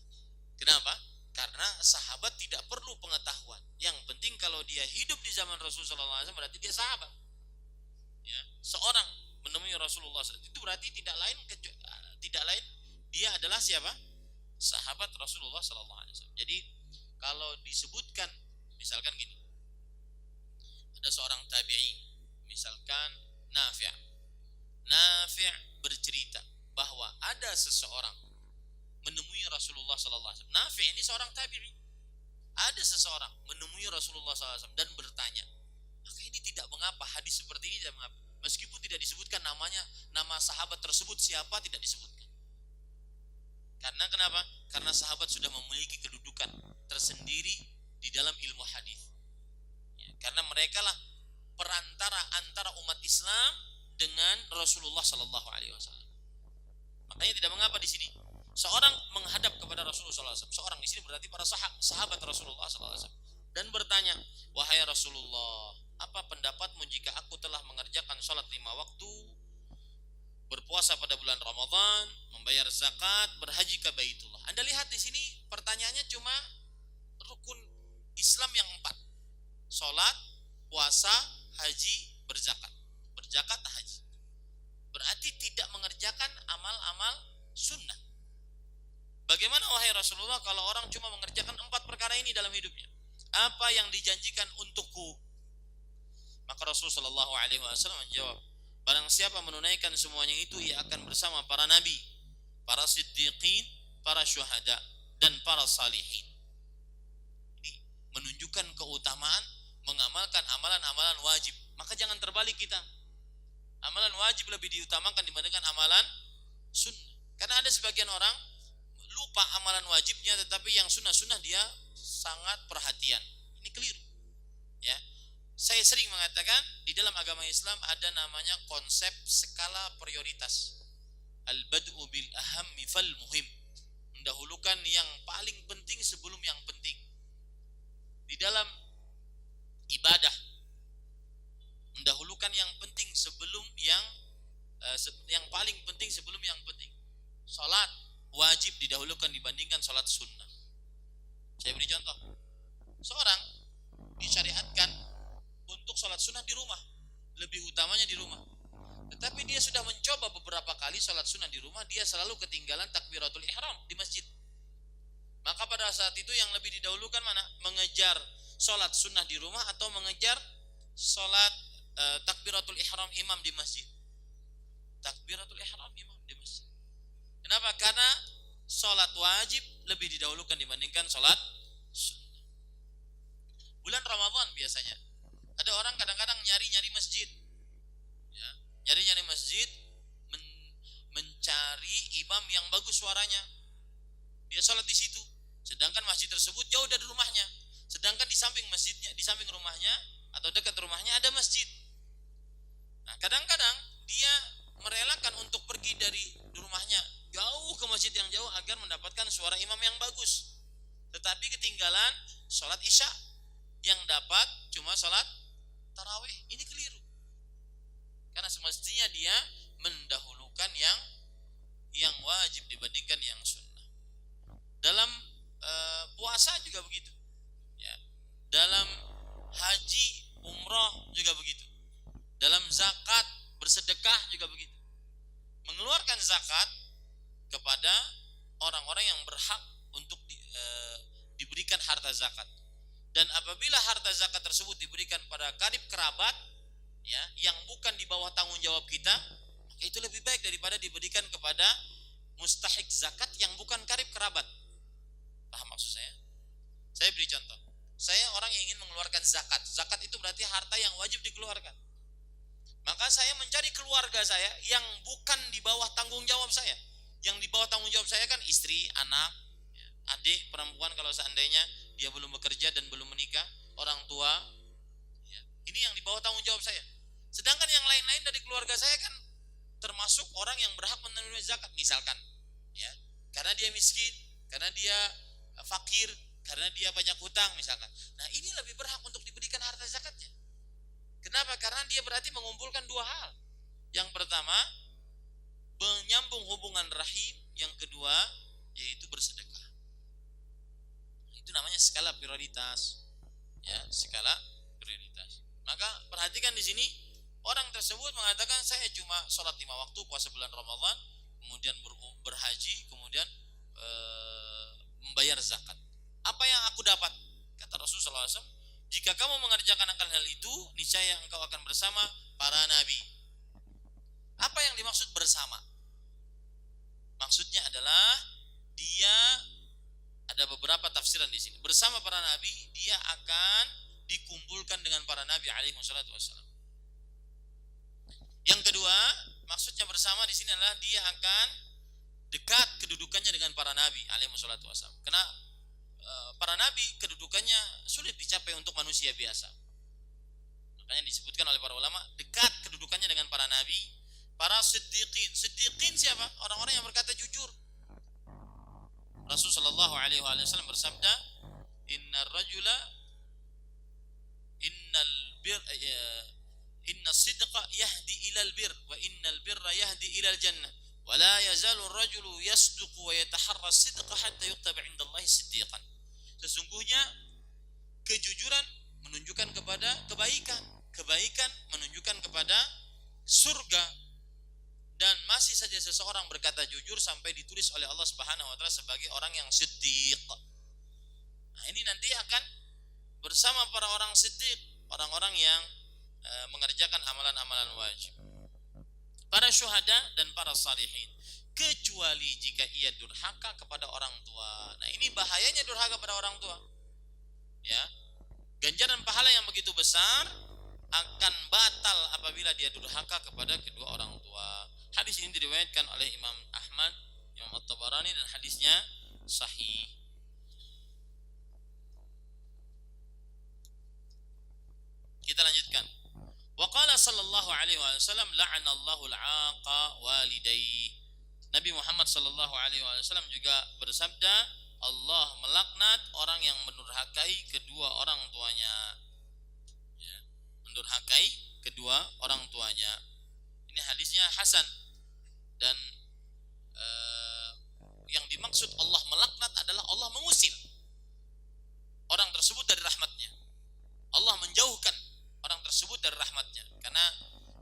A: Kenapa? Karena sahabat tidak perlu pengetahuan. Yang penting kalau dia hidup di zaman Rasulullah SAW berarti dia sahabat. Ya, seorang menemui Rasulullah SAW itu berarti tidak lain dia adalah siapa? Sahabat Rasulullah SAW. Jadi kalau disebutkan misalkan gini, ada seorang tabi'i, misalkan Nafi' bercerita bahwa ada seseorang menemui Rasulullah SAW. Nafi' ini seorang tabi'i. Ada seseorang menemui Rasulullah SAW dan bertanya. Maka ini tidak mengapa, hadis seperti ini tidak mengapa. Meskipun tidak disebutkan namanya, nama sahabat tersebut siapa tidak disebutkan. Karena kenapa? Karena sahabat sudah memiliki kedudukan tersendiri di dalam ilmu hadis. Ya, karena mereka lah perantara antara umat Islam dengan Rasulullah Sallallahu Alaihi Wasallam. Makanya tidak mengapa di sini seorang menghadap kepada Rasulullah Sallallahu Alaihi Wasallam. Seorang di sini berarti para sahabat Rasulullah Sallallahu Alaihi Wasallam dan bertanya, wahai Rasulullah, apa pendapatmu jika aku telah mengerjakan sholat 5 waktu, berpuasa pada bulan Ramadan, membayar zakat, berhaji ke Baitullah? Anda lihat di sini pertanyaannya cuma rukun Islam yang 4: sholat, puasa, haji, berzakat. Berzakat, haji. Berarti tidak mengerjakan amal-amal sunnah. Bagaimana wahai Rasulullah kalau orang cuma mengerjakan 4 perkara ini dalam hidupnya? Apa yang dijanjikan untukku? Maka Rasulullah Shallallahu Alaihi Wasallam menjawab, barang siapa menunaikan semuanya itu, ia akan bersama para nabi, para siddiqin, para syuhada, dan para salihin. Ini menunjukkan keutamaan mengamalkan amalan-amalan wajib. Maka jangan terbalik kita. Amalan wajib lebih diutamakan dibandingkan amalan sunnah. Karena ada sebagian orang lupa amalan wajibnya, tetapi yang sunnah-sunnah dia sangat perhatian. Ini keliru. Ya, saya sering mengatakan di dalam agama Islam ada namanya konsep skala prioritas. Al-bad'u bil ahammi fal muhim. Mendahulukan yang paling penting sebelum yang penting. Di dalam ibadah, mendahulukan yang penting sebelum yang paling penting sebelum yang penting. Salat wajib didahulukan dibandingkan salat sunnah. Saya beri contoh. Seorang disyariatkan untuk salat sunnah di rumah, lebih utamanya di rumah. Tetapi dia sudah mencoba beberapa kali salat sunnah di rumah, dia selalu ketinggalan takbiratul ihram di masjid. Maka pada saat itu yang lebih didahulukan mana? Mengejar salat sunnah di rumah atau mengejar salat takbiratul ihram imam di masjid? Takbiratul ihram imam di masjid. Kenapa? Karena salat wajib lebih didahulukan dibandingkan salat sunnah. Bulan Ramadan biasanya ada orang kadang-kadang nyari-nyari masjid, ya, nyari-nyari masjid, mencari imam yang bagus suaranya. Dia sholat di situ, sedangkan masjid tersebut jauh dari rumahnya. Sedangkan di samping masjidnya, di samping rumahnya atau dekat rumahnya ada masjid. Nah, kadang-kadang dia merelakan untuk pergi dari rumahnya jauh ke masjid yang jauh agar mendapatkan suara imam yang bagus. Tetapi ketinggalan sholat isya, yang dapat cuma sholat tarawih. Ini keliru. Karena semestinya dia mendahulukan yang wajib dibandingkan yang sunnah. Dalam puasa juga begitu. Ya. Dalam haji, umroh juga begitu. Dalam zakat, bersedekah juga begitu. Mengeluarkan zakat kepada orang-orang yang berhak untuk diberikan harta zakat. Dan apabila harta zakat tersebut diberikan pada karib kerabat, ya, yang bukan di bawah tanggung jawab kita, maka itu lebih baik daripada diberikan kepada mustahik zakat yang bukan karib kerabat. Paham maksud saya? Saya beri contoh. Saya orang yang ingin mengeluarkan zakat. Zakat itu berarti harta yang wajib dikeluarkan. Maka saya mencari keluarga saya yang bukan di bawah tanggung jawab saya. Yang di bawah tanggung jawab saya kan istri, anak, adik perempuan kalau seandainya dia belum bekerja dan belum menikah, orang tua, ya. Ini yang di bawah tanggung jawab saya. Sedangkan yang lain-lain dari keluarga saya zakat misalkan, ya, karena dia miskin, karena dia fakir, karena dia banyak hutang misalkan. Nah, ini lebih berhak untuk diberikan harta zakatnya. Kenapa? Karena dia berarti mengumpulkan dua hal. Yang pertama, menyambung hubungan rahim, yang kedua yaitu bersedekah. Itu namanya skala prioritas. Ya, skala prioritas. Maka perhatikan di sini, orang tersebut mengatakan saya cuma sholat 5 waktu, puasa bulan Ramadan, kemudian berhaji, kemudian membayar zakat. Apa yang aku dapat? Kata Rasulullah SAW, jika kamu mengerjakan akan hal itu, niscaya engkau akan bersama para nabi. Apa yang dimaksud bersama? Maksudnya adalah dia ada beberapa tafsiran di sini. Bersama para nabi, dia akan dikumpulkan dengan para nabi alaihi wassalatu wassalam. Yang kedua, maksudnya bersama di sini adalah dia akan dekat kedudukannya dengan para nabi alaihi wassalatu wassalam. Karena para nabi kedudukannya sulit dicapai untuk manusia biasa. Makanya disebutkan oleh para ulama dekat kedudukannya dengan para nabi, para siddiqin. Siddiqin siapa? Orang-orang yang berkata jujur. Rasulullah sallallahu alaihi wasallam bersabda, "Innar rajula inna sidqa yahdi ilal bir wa innal birra yahdi ilal jannah wa la yazalu ar-rajulu yasduqu wa yataharra sidqa hatta yuktaba 'inda Allah siddiqan." Sesungguhnya kejujuran menunjukkan kepada kebaikan, kebaikan menunjukkan kepada surga, dan masih saja seseorang berkata jujur sampai ditulis oleh Allah Subhanahu wa taala sebagai orang yang siddiq. Nah, ini nanti akan bersama para orang siddiq, orang-orang yang mengerjakan amalan-amalan wajib, para syuhada dan para salihin, kecuali jika ia durhaka kepada orang tua. Nah, ini bahayanya durhaka pada orang tua. Ya, ganjaran pahala yang begitu besar akan batal apabila dia durhaka kepada kedua orang tua. Hadis ini diriwayatkan oleh Imam Ahmad, Imam At-Tabarani, dan hadisnya sahih. Kita lanjutkan. Wa qala sallallahu alaihi wasallam la'anallahu al-'aqa walidayhi. Nabi Muhammad sallallahu alaihi wasallam juga bersabda, Allah melaknat orang yang mendurhakai kedua orang tuanya. Ya, mendurhakai kedua orang tuanya. Ini hadisnya hasan, dan yang dimaksud Allah melaknat adalah Allah mengusir orang tersebut dari rahmatnya. Allah menjauhkan orang tersebut dari rahmatnya. Karena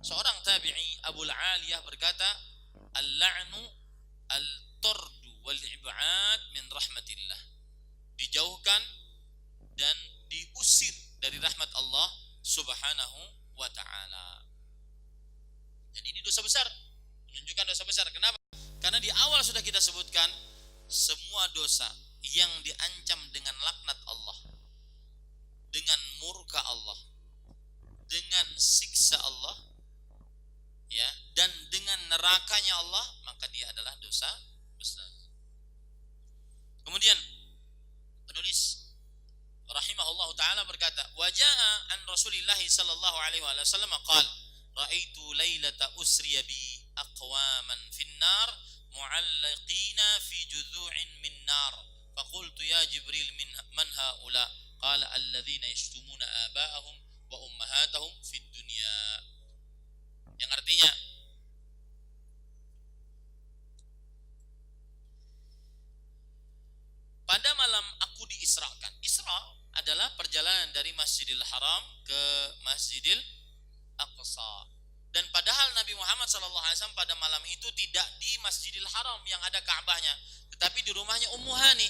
A: seorang tabi'i Abul Aliyah berkata, al-la'nu al-tardu wal-ib'ad min rahmatillah. Dijauhkan dan diusir dari rahmat Allah Subhanahu wa ta'ala. Dan ini dosa besar, menunjukkan dosa besar. Kenapa? Karena di awal sudah kita sebutkan, semua dosa yang diancam dengan laknat Allah, dengan murka Allah, dengan siksa Allah, ya, dan dengan nerakanya Allah, maka dia adalah dosa besar. Kemudian penulis rahimahullah taala berkata, "Waja'a an Rasulillah sallallahu alaihi wasallam qala, ra'aitu lailata usriya bi aqwaman fin nar mu'allaqina fi judhu'in min nar. Faqultu ya Jibril man haula? Qala alladhina yashtumuna aba'ahum wa ummahatahum fid dunya." Yang artinya, pada malam aku diisrakan. Isra adalah perjalanan dari Masjidil Haram ke Masjidil Aqsa. Dan padahal Nabi Muhammad SAW pada malam itu tidak di Masjidil Haram yang ada Ka'bahnya, tetapi di rumahnya Ummu Hani.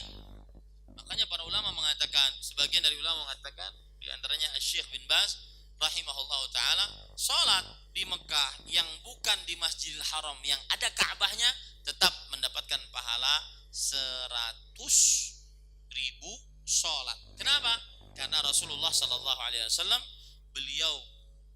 A: Makanya para ulama mengatakan, sebagian dari ulama mengatakan, di antaranya Syekh bin Baz rahimahullah ta'ala, sholat di Mekah yang bukan di Masjidil Haram yang ada Ka'bahnya tetap mendapatkan pahala 100.000 sholat. Kenapa? Karena Rasulullah SAW beliau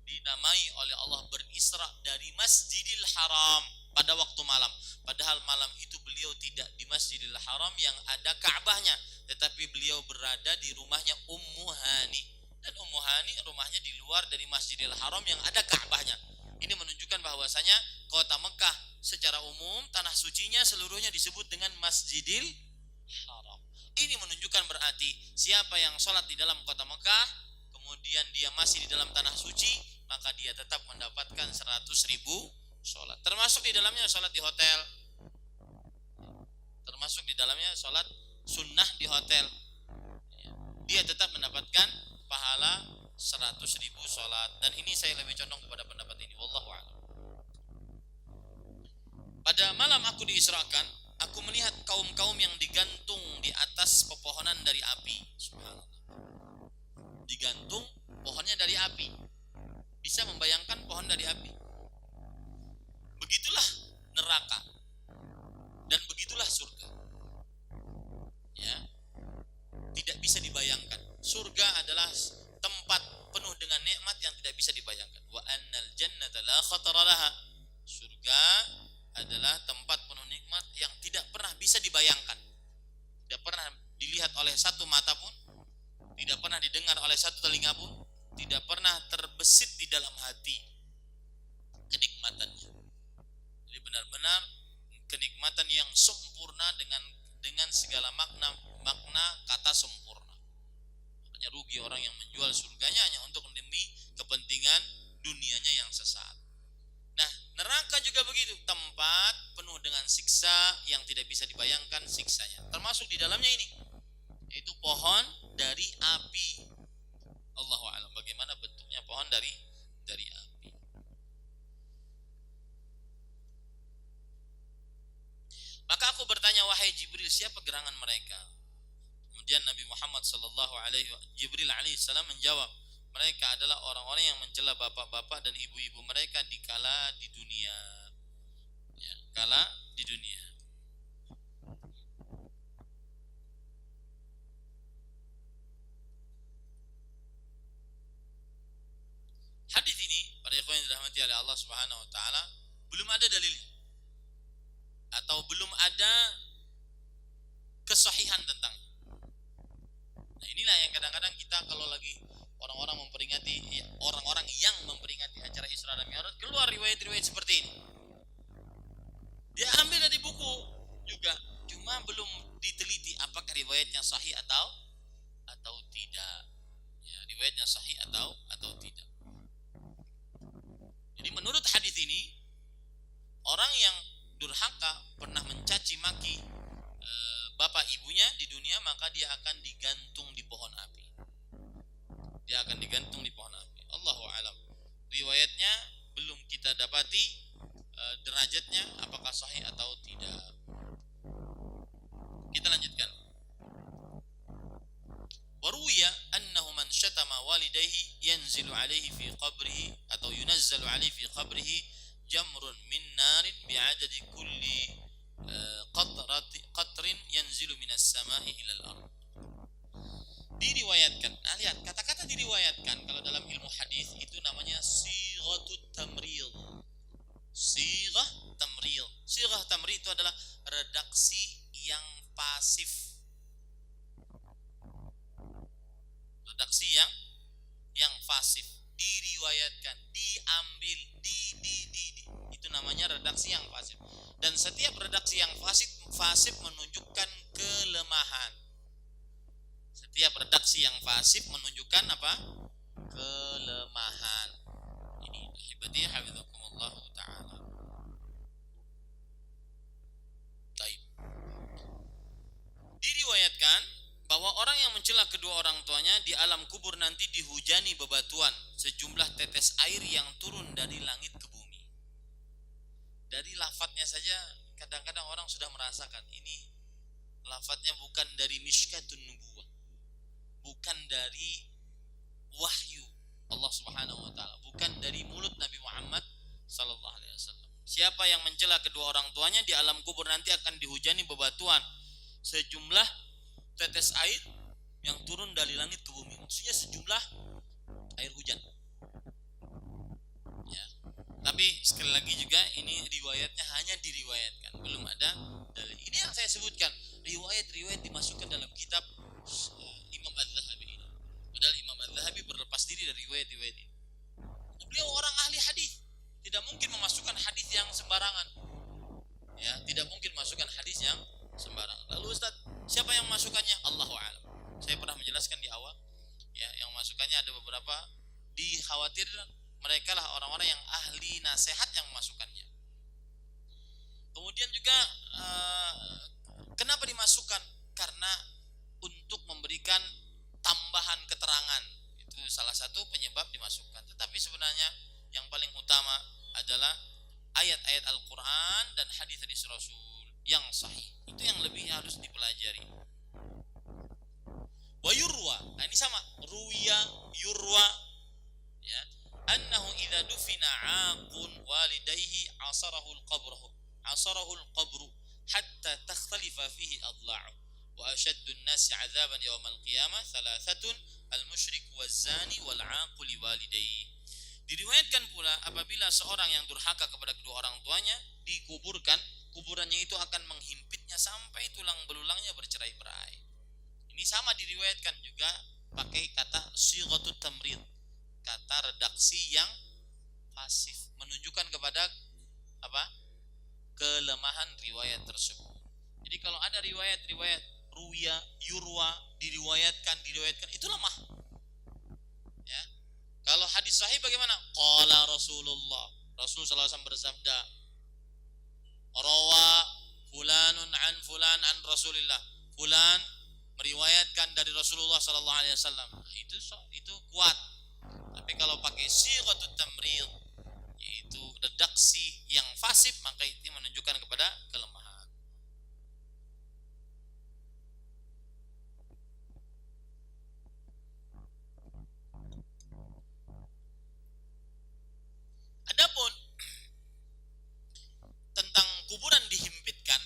A: dinamai oleh Allah berisra dari Masjidil Haram pada waktu malam. Padahal malam itu beliau tidak di Masjidil Haram yang ada Ka'bahnya, tetapi beliau berada di rumahnya Ummu Hani. Dan Ummu Hani rumahnya di luar dari Masjidil Haram yang ada Ka'bahnya. Ini menunjukkan bahwasanya kota Mekah secara umum tanah sucinya seluruhnya disebut dengan Masjidil Haram. Ini menunjukkan berarti siapa yang sholat di dalam kota Mekah kemudian dia masih di dalam tanah suci, maka dia tetap mendapatkan 100.000 sholat. Termasuk di dalamnya sholat di hotel, termasuk di dalamnya sholat sunnah di hotel. Dia tetap mendapatkan pahala 100.000 sholat. Dan ini saya lebih condong kepada pendapat ini. Wallahu a'lam. Pada malam aku diisrakan, aku melihat kaum-kaum yang digantung di atas pepohonan dari api. Subhanallah. Digantung pohonnya dari api. Bisa membayangkan pohon dari api. Begitulah neraka dan begitulah surga. Ya, tidak bisa dibayangkan. Surga adalah tempat penuh dengan nikmat yang tidak bisa dibayangkan. Wa annal jannata la khatara laha. Surga adalah tempat penuh nikmat yang tidak pernah bisa dibayangkan. Tidak pernah dilihat oleh satu mata pun, tidak pernah didengar oleh satu telinga pun, tidak pernah terbesit di dalam hati kenikmatannya. Jadi benar-benar kenikmatan yang sempurna dengan segala makna kata sempurna. Makanya rugi orang yang menjual surganya hanya untuk demi kepentingan dunianya yang sesaat. Nah, neraka juga begitu, tempat penuh dengan siksa yang tidak bisa dibayangkan siksanya. Termasuk di dalamnya ini, yaitu pohon dari api. Allahu a'lam bagaimana bentuknya pohon dari api. Maka aku bertanya, wahai Jibril, siapa gerangan mereka? Kemudian Nabi Muhammad Jibril alaihissalam menjawab, mereka adalah orang-orang yang mencela bapak-bapak dan ibu-ibu mereka dikala di dunia. Ya, kala di dunia. Hadis ini, para ikhwan yang dirahmati oleh Allah Subhanahu wa taala, belum ada dalilnya. Atau belum ada kesahihan tentang. Nah, inilah yang kadang-kadang kita kalau lagi orang-orang yang memperingati acara Isra dan Mi'raj, keluar riwayat-riwayat seperti ini. Dia ambil dari buku juga, cuma belum diteliti apakah riwayatnya sahih atau tidak. Ya, riwayatnya sahih atau tidak. Jadi menurut hadis ini, orang yang durhaka pernah mencaci maki bapak ibunya di dunia, maka dia akan digantung di pohon api. Dia akan digantung di pohon api. Allahu a'lam. Riwayatnya belum kita dapati derajatnya apakah sahih atau tidak. Kita lanjutkan. Waruya annahu man syatama walidayhi yanzilu alaihi fi qabrihi atau yunazzalu alaihi fi qabrihi jamrun min narin bi'adadi kulli qatrin yanzilu minas sama'i ilal ardh. Diriwayatkan. Nah, lihat kata-kata diriwayatkan kalau dalam ilmu hadis itu namanya sighatut tamrid. Sighah tamrid. Sighah tamrid itu adalah redaksi yang pasif. Redaksi yang pasif. Diriwayatkan, diambil, itu namanya redaksi yang pasif. Dan setiap redaksi yang pasif menunjukkan kelemahan. Setiap redaksi yang pasif menunjukkan apa? Kelemahan. Ini hibati hafizakumullah ta'ala. Baik. Diriwayatkan bahwa orang yang mencela kedua orang tuanya di alam kubur nanti dihujani bebatuan sejumlah tetes air yang turun dari langit ke bumi. Dari lafadznya saja kadang-kadang orang sudah merasakan ini lafadznya bukan dari miskatun nubuwah, bukan dari wahyu Allah Subhanahu wa taala, bukan dari mulut Nabi Muhammad sallallahu alaihi wasallam. Siapa yang mencela kedua orang tuanya di alam kubur nanti akan dihujani bebatuan sejumlah tetes air yang turun dari langit ke bumi. Maksudnya sejumlah air hujan. Ya. Tapi sekali lagi juga ini riwayatnya hanya diriwayatkan, belum ada dalil. Ini yang saya sebutkan, riwayat-riwayat dimasukkan dalam kitab Imam Az-Zahabi ini. Padahal Imam Az-Zahabi berlepas diri dari riwayat-riwayat ini. Beliau orang ahli hadis, tidak mereka lah orang-orang yang ahli nasihat yang memasukkannya. Kemudian juga kenapa dimasukkan? Karena untuk memberikan tambahan keterangan, itu salah satu penyebab dimasukkan. Tetapi sebenarnya yang paling utama adalah ayat-ayat Al-Quran dan hadis-hadis Rasul yang sahih. Itu yang lebih harus dipelajari. Wa yurwa, nah ini sama, ruya, yurwa, ya, annahu idza dufina aqun walidayhi asarahu al-qabru hatta takhtalifa fihi adla'u wa ashaddu an-nasi 'adzaban yawm al-qiyamah thalathatun al-musyrik waz-zani wal-'aqu liwalidayhi. Diriwayatkan pula apabila seorang yang durhaka kepada kedua orang tuanya dikuburkan, kuburannya itu akan menghimpitnya sampai tulang belulangnya bercerai-berai. Ini sama diriwayatkan juga pakai kata sighatut tamrid, kata redaksi yang pasif, menunjukkan kepada apa? Kelemahan riwayat tersebut. Jadi kalau ada riwayat-riwayat ruya, yurwa, diriwayatkan itu lemah. Ya. Kalau hadis sahih bagaimana? Qala Rasulullah, Rasul sallallahu alaihi wasallam bersabda, rawa fulanun an fulan an Rasulillah, fulan meriwayatkan dari Rasulullah sallallahu alaihi wasallam. Itu kuat. Tapi kalau pakai sighatut tamrid, yaitu redaksi yang fasih, maka itu menunjukkan kepada kelemahan. Adapun tentang kuburan disempitkan,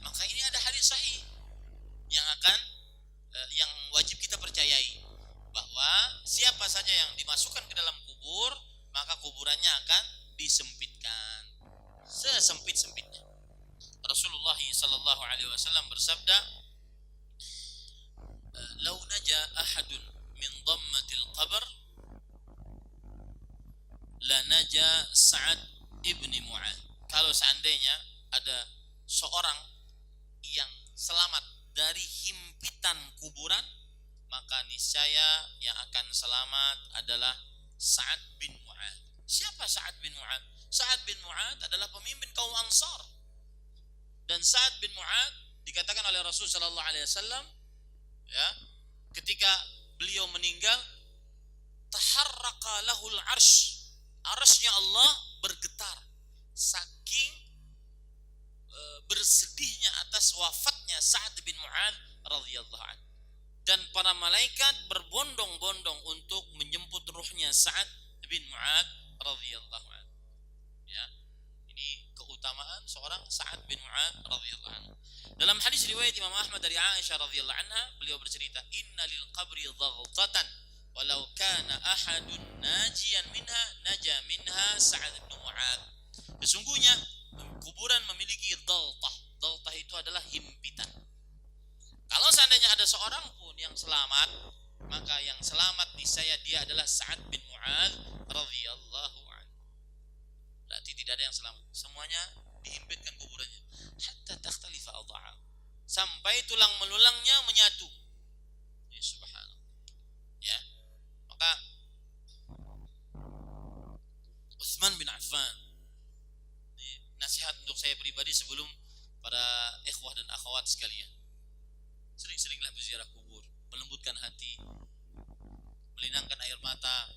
A: maka ini ada hadis sahih yang wajib kita percayai, bahwa siapa saja yang dimasukkan ke dalam kubur, maka kuburannya akan disempitkan sesempit-sempitnya. Rasulullah sallallahu alaihi wasallam bersabda, "Lau naja ahadun min dhammatil qabr la naja Sa'ad ibni Mu'adz." Kalau seandainya ada seorang yang selamat dari himpitan kuburan, maka niscaya yang akan selamat adalah Sa'ad bin Mu'adz. Siapa Sa'ad bin Mu'adz? Sa'ad bin Mu'adz adalah pemimpin kaum Ansar. Dan Sa'ad bin Mu'adz dikatakan oleh Rasul sallallahu alaihi wasallam, ya, ketika beliau meninggal, taharraqa lahul arsy. Arsy-nya Allah bergetar saking bersedihnya atas wafatnya Sa'ad bin Mu'adz radhiyallahu anhu. Dan para malaikat berbondong-bondong untuk menjemput ruhnya Sa'ad bin Mu'adz radhiyallahu anhu. Ya. Ini keutamaan seorang Sa'ad bin Mu'adz radhiyallahu anhu. Dalam hadis riwayat Imam Ahmad dari Aisyah radhiyallahu anha, beliau bercerita, "Inna lil qabri dhaghtatan walau kana ahadun najiyan minha naja minha Sa'ad bin Mu'adz." Sesungguhnya kuburan memiliki dhaltah. Dhaltah itu adalah himpitan. Kalau seandainya ada seorang pun yang selamat, maka yang selamat niscaya dia adalah Sa'ad bin Mu'adz radhiyallahu anhu. Berarti tidak ada yang selamat. Semuanya dihimpitkan kuburannya. Hatta takhtalifa adha'a. Sampai tulang melulangnya menyatu. Ya subhanallah. Ya. Maka Utsman bin Affan, ini nasihat untuk saya pribadi sebelum para ikhwah dan akhwat sekalian. Sering-seringlah berziarah kubur, melembutkan hati, melinangkan air mata.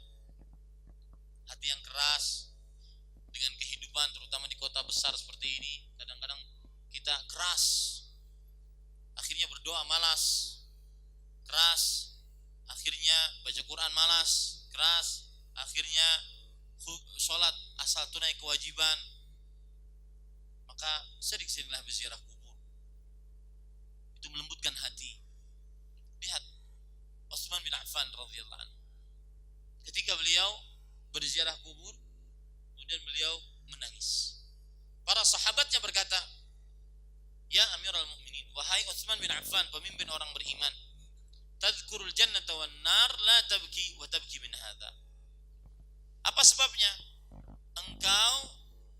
A: Hati yang keras dengan kehidupan, terutama di kota besar seperti ini, kadang-kadang kita keras, akhirnya berdoa malas, keras, akhirnya baca Quran malas, keras, akhirnya sholat asal tunai kewajiban. Maka sering-seringlah berziarah kubur, itu melembutkan hati. Lihat Utsman bin Affan radhiyallahu anhu, ketika beliau berziarah kubur, kemudian beliau menangis. Para sahabatnya berkata, "Ya Amirul Mukminin, wahai Utsman bin Affan, pemimpin orang beriman, tadhkurul jannata wan nar la tabki wa tabki min hadza." Apa sebabnya engkau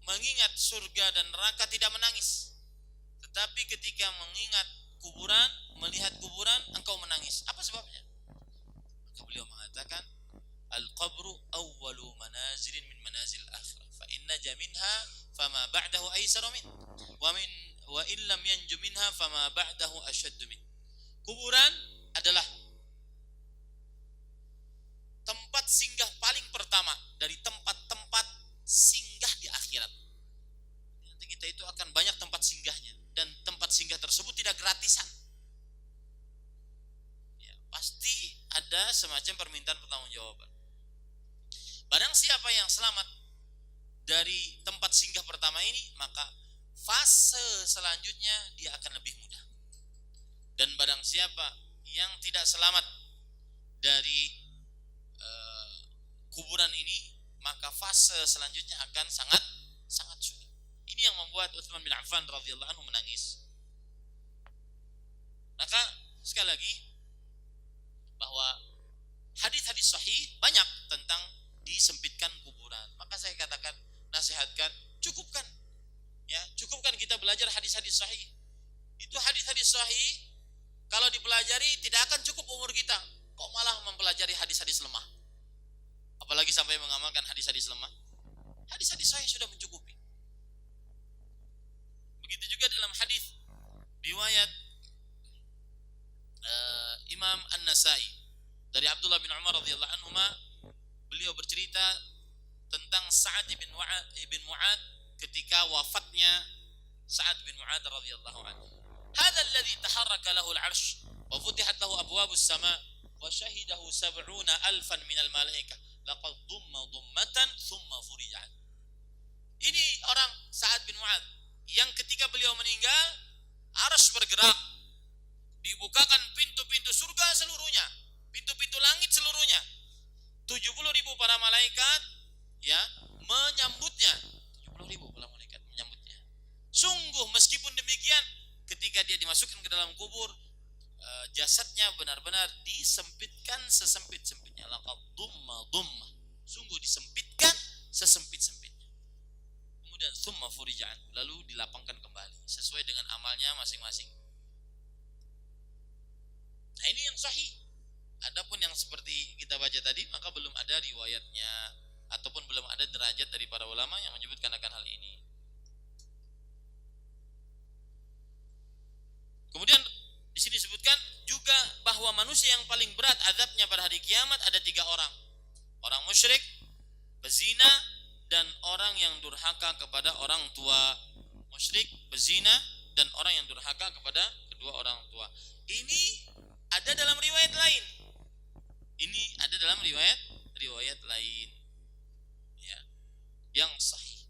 A: mengingat surga dan neraka tidak menangis, tetapi ketika mengingat kuburan, melihat kuburan, engkau menangis? Apa sebabnya? Maka beliau mengatakan, al-qabru awwalu manazilin min manazil akhirah fa in naja minha fama ba'dahu aisaru min wa in lam yanju minha fama ba'dahu ashaddu min. Kuburan adalah tempat singgah paling pertama dari tempat-tempat singgah di akhirat. Nanti kita itu akan banyak tempat singgahnya, dan tempat singgah tersebut tidak gratisan. Ya, pasti ada semacam permintaan pertanggungjawaban. Barang siapa yang selamat dari tempat singgah pertama ini, maka fase selanjutnya dia akan lebih mudah. Dan barang siapa yang tidak selamat dari kuburan ini, maka fase selanjutnya akan sangat sulit. Ini yang membuat Utsman bin Affan radhiyallahu anhu menangis. Maka sekali lagi bahwa hadis-hadis sahih banyak tentang disempitkan kuburan. Maka saya katakan, nasihatkan, cukupkan kita belajar hadis-hadis sahih. Itu hadis-hadis sahih kalau dipelajari tidak akan cukup umur kita, kok malah mempelajari hadis-hadis lemah. Apalagi sampai mengamalkan hadis-hadis lemah. Hadis-hadis sahih sudah mencukupi. Begitu juga dalam hadis riwayat Imam An-Nasai dari Abdullah bin Umar radhiyallahu anhuma, beliau bercerita tentang Sa'ad bin Mu'ad ketika wafatnya Sa'ad bin Mu'ad radhiyallahu anhu. Hadha alladhi taharraka lahu al-'arsh wa futihat lahu abwabus sama' wa syahidahu 70,000 minal malaikah laqad dhumma dhummatan thumma furijan. Ini orang Sa'ad bin Mu'ad yang ketika beliau meninggal, arsy bergerak, dibukakan pintu-pintu surga seluruhnya, pintu-pintu langit seluruhnya, 70.000 para malaikat ya menyambutnya. 70.000 para malaikat menyambutnya. Sungguh meskipun demikian, ketika dia dimasukkan ke dalam kubur, jasadnya benar-benar disempitkan sesempit-sempitnya. Laqad dhumma, sungguh disempitkan sesempit-sempitnya. Kemudian thumma furijan, lalu dilapangkan kembali sesuai dengan amalnya masing-masing. Nah, ini yang sahih. Adapun yang seperti kita baca tadi, maka belum ada riwayatnya ataupun belum ada derajat dari para ulama yang menyebutkan akan hal ini. Kemudian di sini disebutkan juga bahwa manusia yang paling berat azabnya pada hari kiamat ada 3 orang. Orang musyrik, pezina, dan orang yang durhaka kepada orang tua. Musyrik, pezina, dan orang yang durhaka kepada kedua orang tua. Ini ada dalam riwayat lain. Ini ada dalam riwayat lain. Ya, yang sahih.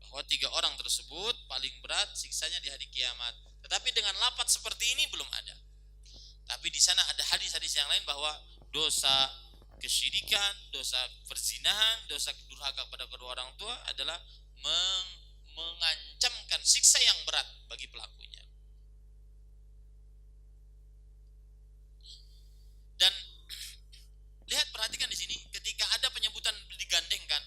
A: Bahwa 3 orang tersebut paling berat siksanya di hari kiamat. Tetapi dengan lafaz seperti ini belum ada. Tapi di sana ada hadis-hadis yang lain bahwa dosa kesyirikan, dosa perzinahan, dosa durhaka kepada kedua orang tua adalah mengancamkan siksa yang berat bagi pelakunya. Dan lihat, perhatikan di sini, ketika ada penyebutan digandengkan,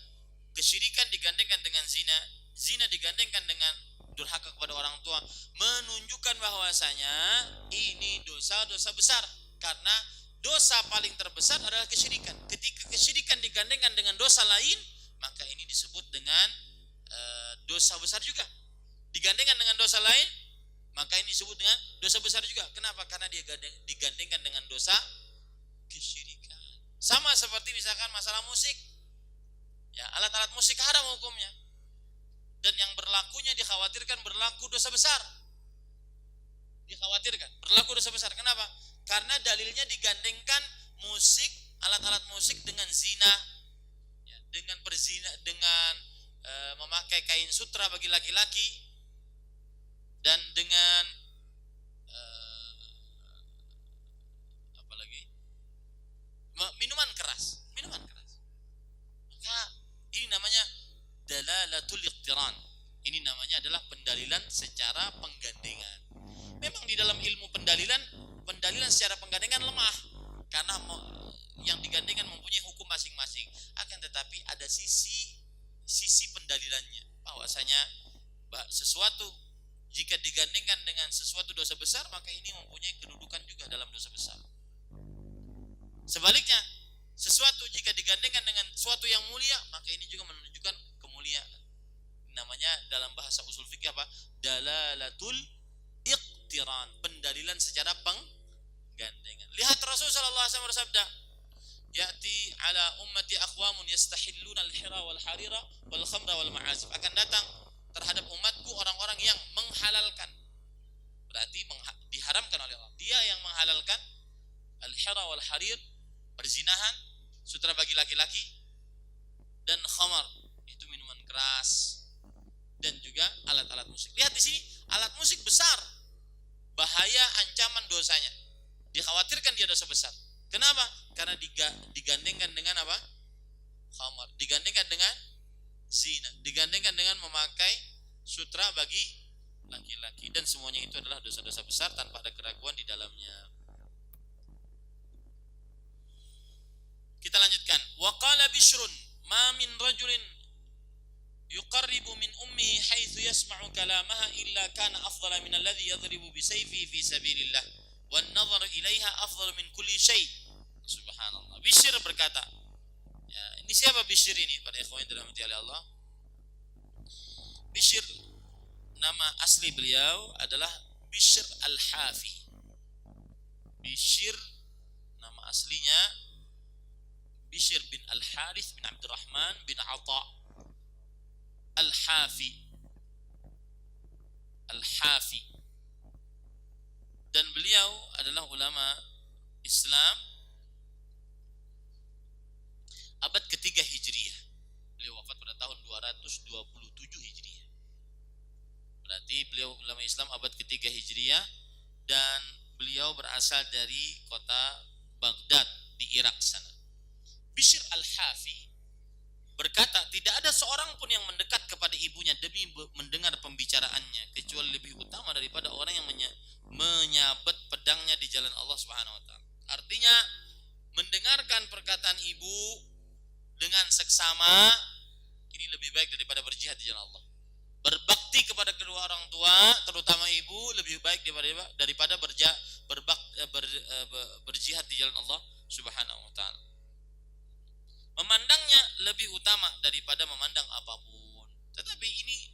A: kesyirikan digandengkan dengan zina, zina digandengkan dengan durhaka kepada orang tua, menunjukkan bahwasanya ini dosa-dosa besar, karena dosa paling terbesar adalah kesyirikan. Ketika kesyirikan digandengkan dengan dosa lain, maka ini disebut dengan dosa besar juga. Digandengkan dengan dosa lain, maka ini disebut dengan dosa besar juga. Kenapa? Karena dia digandengkan dengan dosa kesyirikan. Sama seperti misalkan masalah musik, ya, alat-alat musik haram hukumnya, dan yang berlakunya dikhawatirkan berlaku dosa besar. Dikhawatirkan berlaku dosa besar. Kenapa? Karena dalilnya digandengkan musik, alat-alat musik dengan zina, ya, dengan berzina, dengan memakai kain sutra bagi laki-laki, dan dengan apa lagi? Minuman keras. Maka ini namanya dalalatul iqtiran. Ini namanya adalah pendalilan secara penggandengan. Memang di dalam ilmu pendalilan secara penggandengan lemah, karena yang digandengkan mempunyai hukum masing-masing. Akan tetapi ada sisi pendalilannya, bahwasanya sesuatu jika digandengkan dengan sesuatu dosa besar, maka ini mempunyai kedudukan juga dalam dosa besar. Sebaliknya, Sesuatu jika digandengkan dengan sesuatu yang mulia, maka ini juga menunjukkan kemuliaan. Namanya dalam bahasa usul fikih apa? Dalalatul iqtiran, pendalilan secara penggandengan. Lihat Rasul sallallahu alaihi wasallam bersabda, "Ya'ti ala ummati aqwamun yastahilluna al-hira wal harira wal khamra wal ma'azif." Akan datang terhadap umatku orang-orang yang menghalalkan. Berarti diharamkan oleh Allah. Dia yang menghalalkan al-hira wal harir, perzinahan, sutra bagi laki-laki, dan khamar, itu minuman keras, dan juga alat-alat musik. Lihat di sini, alat musik besar, bahaya, ancaman dosanya. Dikhawatirkan dia dosa besar. Kenapa? Karena digandengkan dengan apa? Khamar, digandengkan dengan zina, digandengkan dengan memakai sutra bagi laki-laki, dan semuanya itu adalah dosa-dosa besar tanpa ada keraguan di dalamnya. Kita lanjutkan. Wa qala Bishrun, ma min rajulin yuqarribu min ummihi haitsu yasma'u kalamaha illa kana afdala min alladhi yadribu bi sayfihi fi sabilillah wan nadharu ilaiha afdalu min kulli syai'. Subhanallah. Bishr berkata, ya, ini siapa Bishr ini para ikhwan yang dirahmati oleh Allah? Bishr, nama asli beliau adalah Bishr Al-Hafi. Bishr nama aslinya Bishr bin Al-Harith bin Abdurrahman bin Atha Al-Hafi. Al-Hafi. Dan beliau adalah ulama Islam abad ketiga Hijriah. Beliau wafat pada tahun 227 Hijriah. Berarti beliau ulama Islam abad ketiga Hijriah, dan beliau berasal dari kota Baghdad di Irak sana. Bishr Al-Hafi berkata, tidak ada seorang pun yang mendekat kepada ibunya demi mendengar pembicaraannya kecuali lebih utama daripada orang yang menyabet pedangnya di jalan Allah Subhanahu wa taala. Artinya, mendengarkan perkataan ibu dengan seksama ini lebih baik daripada berjihad di jalan Allah. Berbakti kepada kedua orang tua, terutama ibu, lebih baik daripada berjihad di jalan Allah Subhanahu wa taala. Memandangnya lebih utama daripada memandang apapun. Tetapi ini,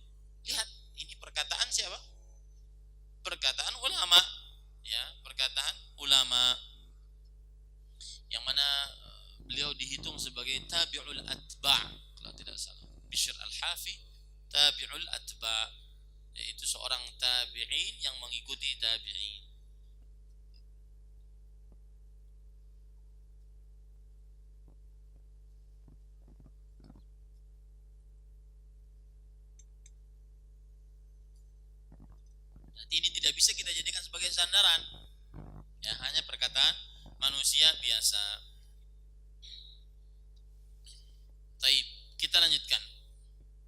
A: lihat, ini perkataan siapa? Perkataan ulama, ya, perkataan ulama yang mana beliau dihitung sebagai tabi'ul atba', kalau tidak salah. Bishr Al-Hafi tabi'ul atba', yaitu seorang tabi'in yang mengikuti tabi'in. Ini tidak bisa kita jadikan sebagai sandaran, ya, hanya perkataan manusia biasa. Taib, kita lanjutkan.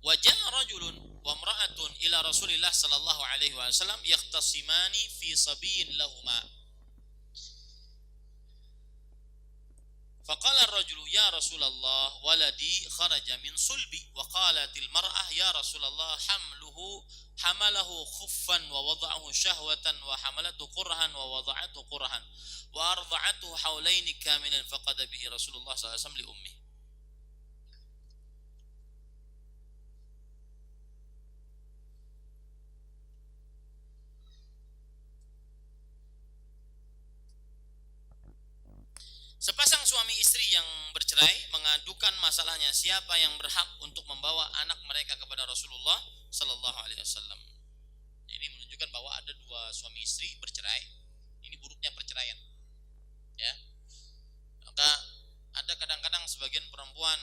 A: Wa jaa rajulun wa imra'atun ila Rasulillah sallallahu alaihi wasallam yaqtasimani fi sabiyyin lahumā. Faqala ar-rajulu ya Rasulullah waladi kharaja min sulbi, wa qalat al-mar'ah ya Rasulullah hamalahu khuffan wa wada'ahu syahwatan wa hamalatu qurhan wa wada'atu qurhan wa arda'atu hawlain kamilan faqada bihi Rasulullah sallallahu alaihi wasallam li ummi. Sepasang suami istri yang bercerai mengadukan masalahnya siapa yang berhak untuk membawa anak mereka kepada Rasulullah Sallallahu Alaihi Wasallam. Ini menunjukkan bahwa ada dua suami istri bercerai. Ini buruknya perceraian, ya. Maka ada kadang-kadang sebagian perempuan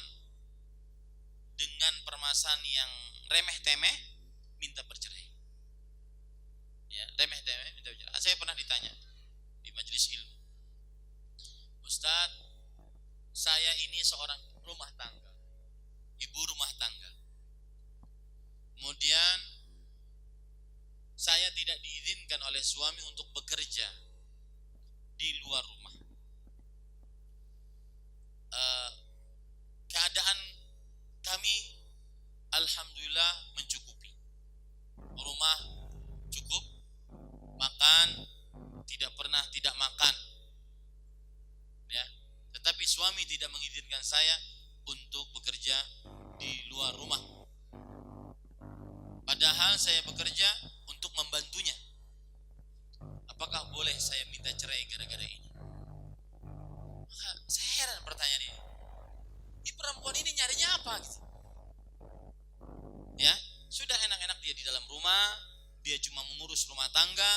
A: dengan permasalahan yang remeh-temeh minta bercerai, ya, remeh-temeh minta bercerai. Saya pernah ditanya di majelis ilmu, Ustaz, saya ini seorang rumah tangga, ibu rumah tangga. Kemudian saya tidak diizinkan oleh suami untuk bekerja di luar rumah. Keadaan kami alhamdulillah mencukupi. Rumah cukup, makan tidak pernah tidak makan. Ya, tetapi suami tidak mengizinkan saya untuk bekerja di luar rumah. Padahal saya bekerja untuk membantunya. Apakah boleh saya minta cerai gara-gara ini? Maka saya heran pertanyaan ini. Ini perempuan ini nyarinya apa gitu? Ya, sudah enak-enak dia di dalam rumah, dia cuma mengurus rumah tangga,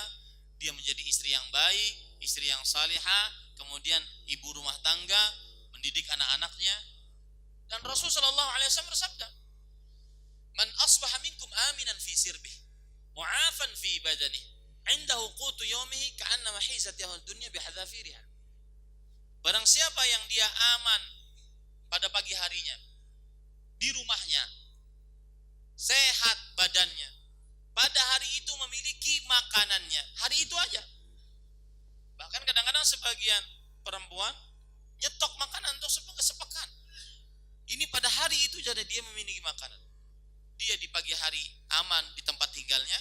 A: dia menjadi istri yang baik, istri yang salihah, kemudian ibu rumah tangga, mendidik anak-anaknya. Dan Rasulullah SAW bersabda, "Man asbaha minkum aminan fi sirbih, mu'afan fi badanih, indahu qutu yawmihi ka'annama hizat yahud dunya bihadzafiriha." Barang siapa yang dia aman pada pagi harinya, di rumahnya, sehat badannya, pada hari itu memiliki makanannya, hari itu aja. Bahkan kadang-kadang sebagian perempuan nyetok makanan untuk sepekan. Ini pada hari itu jadi dia memiliki makanan. Dia di pagi hari aman di tempat tinggalnya,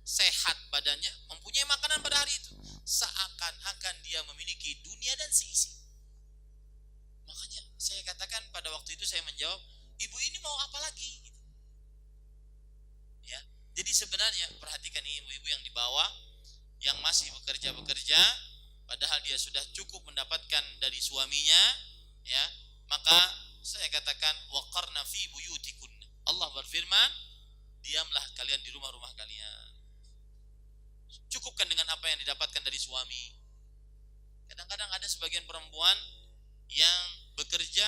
A: sehat badannya, mempunyai makanan pada hari itu. Seakan-akan dia memiliki dunia dan seisi. Makanya saya katakan pada waktu itu saya menjawab, ibu ini mau apa lagi? Gitu. Ya, jadi sebenarnya perhatikan ini ibu-ibu yang di bawah, yang masih bekerja, padahal dia sudah cukup mendapatkan dari suaminya, ya, maka saya katakan waqarna fi buyutikun. Allah berfirman, diamlah kalian di rumah-rumah kalian. Cukupkan dengan apa yang didapatkan dari suami. Kadang-kadang ada sebagian perempuan yang bekerja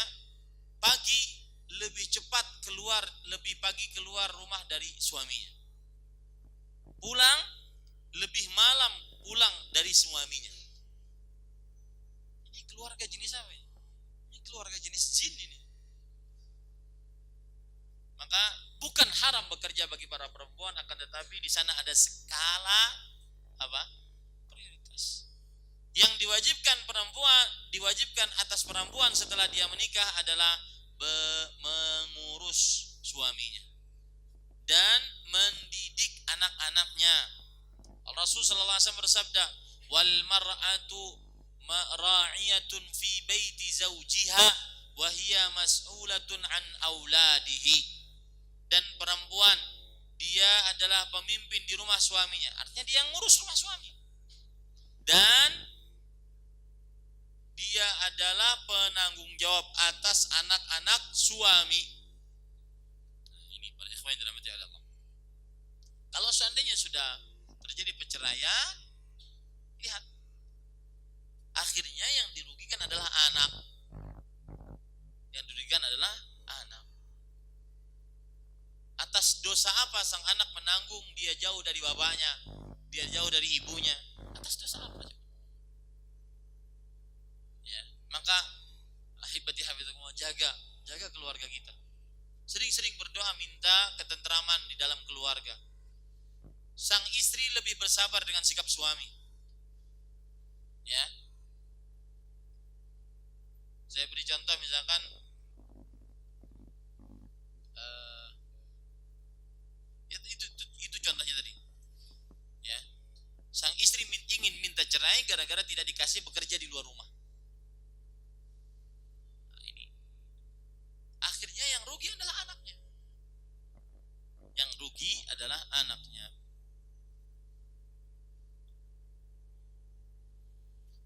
A: pagi lebih cepat keluar, lebih pagi keluar rumah dari suaminya. Pulang lebih malam pulang dari suaminya. Ini keluarga jenis apa ini? Ini keluarga jenis jin ini. Maka bukan haram bekerja bagi para perempuan, akan tetapi di sana ada skala apa? Prioritas. Yang diwajibkan atas perempuan setelah dia menikah adalah mengurus suaminya dan mendidik anak-anaknya. Rasulullah SAW bersabda, "Wal mar'atu ra'iyatun fi baiti zawjiha wa hiya mas'ulatun an auladihi." Dan perempuan, dia adalah pemimpin di rumah suaminya. Artinya dia ngurus rumah suami. Dan dia adalah penanggung jawab atas anak-anak suami. Nah, ini para ikhwan yang dirahmati Allah. Kalau seandainya sudah terjadi perceraian, lihat, akhirnya yang dirugikan adalah anak. Yang dirugikan adalah anak. Atas dosa apa sang anak menanggung dia jauh dari bapaknya, dia jauh dari ibunya? Atas dosa apa? Ya, maka ahibati hafizakumullah, jaga keluarga kita. Sering-sering berdoa minta ketentraman di dalam keluarga. Sang istri lebih bersabar dengan sikap suami. Ya. Saya beri contoh misalkan itu contohnya tadi. Ya. Sang istri ingin minta cerai gara-gara tidak dikasih bekerja di luar rumah. Nah, ini. Akhirnya yang rugi adalah anaknya. Yang rugi adalah anaknya.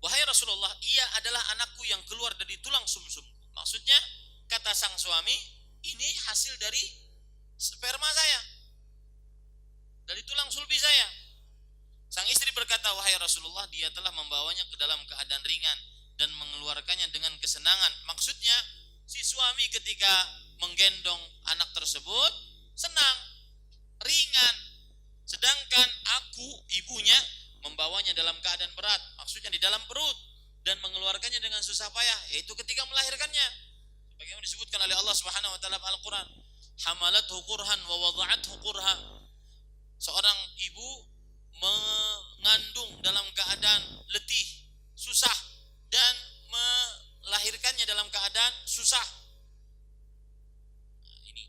A: Wahai Rasulullah, ia adalah anakku yang keluar dari tulang sumsumku. Maksudnya, kata sang suami, ini hasil dari sperma saya, dari tulang sulbi saya. Sang istri berkata, wahai Rasulullah, dia telah membawanya ke dalam keadaan ringan dan mengeluarkannya dengan kesenangan. Maksudnya, si suami ketika menggendong anak tersebut senang, ringan. Sedangkan aku, ibunya, membawanya dalam keadaan berat, maksudnya di dalam perut, dan mengeluarkannya dengan susah payah, yaitu ketika melahirkannya. Sebagaimana disebutkan oleh Allah Subhanahu wa taala dalam Al-Qur'an, hamalathu qurhan wa wada'athu qurha. Seorang ibu mengandung dalam keadaan letih, susah, dan melahirkannya dalam keadaan susah. Nah, ini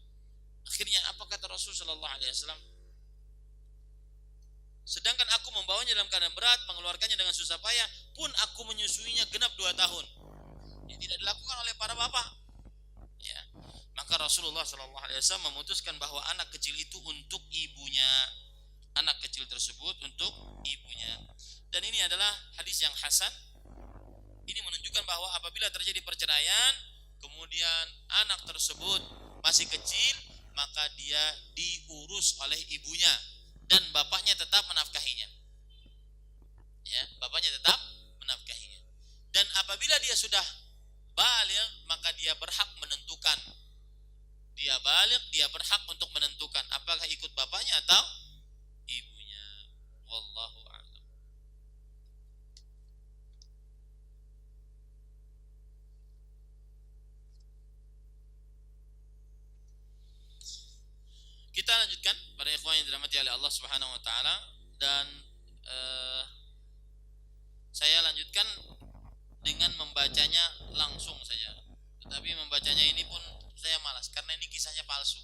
A: akhirnya apa kata Rasulullah sallallahu alaihi wasallam? Sedangkan aku membawanya dalam keadaan berat, mengeluarkannya dengan susah payah, pun aku menyusuinya genap 2 tahun. Ini tidak dilakukan oleh para bapak. maka Rasulullah SAW memutuskan bahwa anak kecil itu untuk ibunya, anak kecil tersebut untuk ibunya. Dan ini adalah hadis yang hasan. Ini menunjukkan bahwa apabila terjadi perceraian, kemudian anak tersebut masih kecil, maka dia diurus oleh ibunya dan bapaknya tetap menafkahinya. Ya, bapaknya tetap menafkahinya. Dan apabila dia sudah baligh, maka dia berhak menentukan. Dia baligh, dia berhak untuk menentukan apakah ikut bapaknya atau ibunya. Wallahu a'lam. Kita lanjutkan para ikhwan yang dirahmati oleh Allah Subhanahu wa taala, dan saya lanjutkan dengan membacanya langsung saja. Tetapi membacanya ini pun saya malas karena ini kisahnya palsu.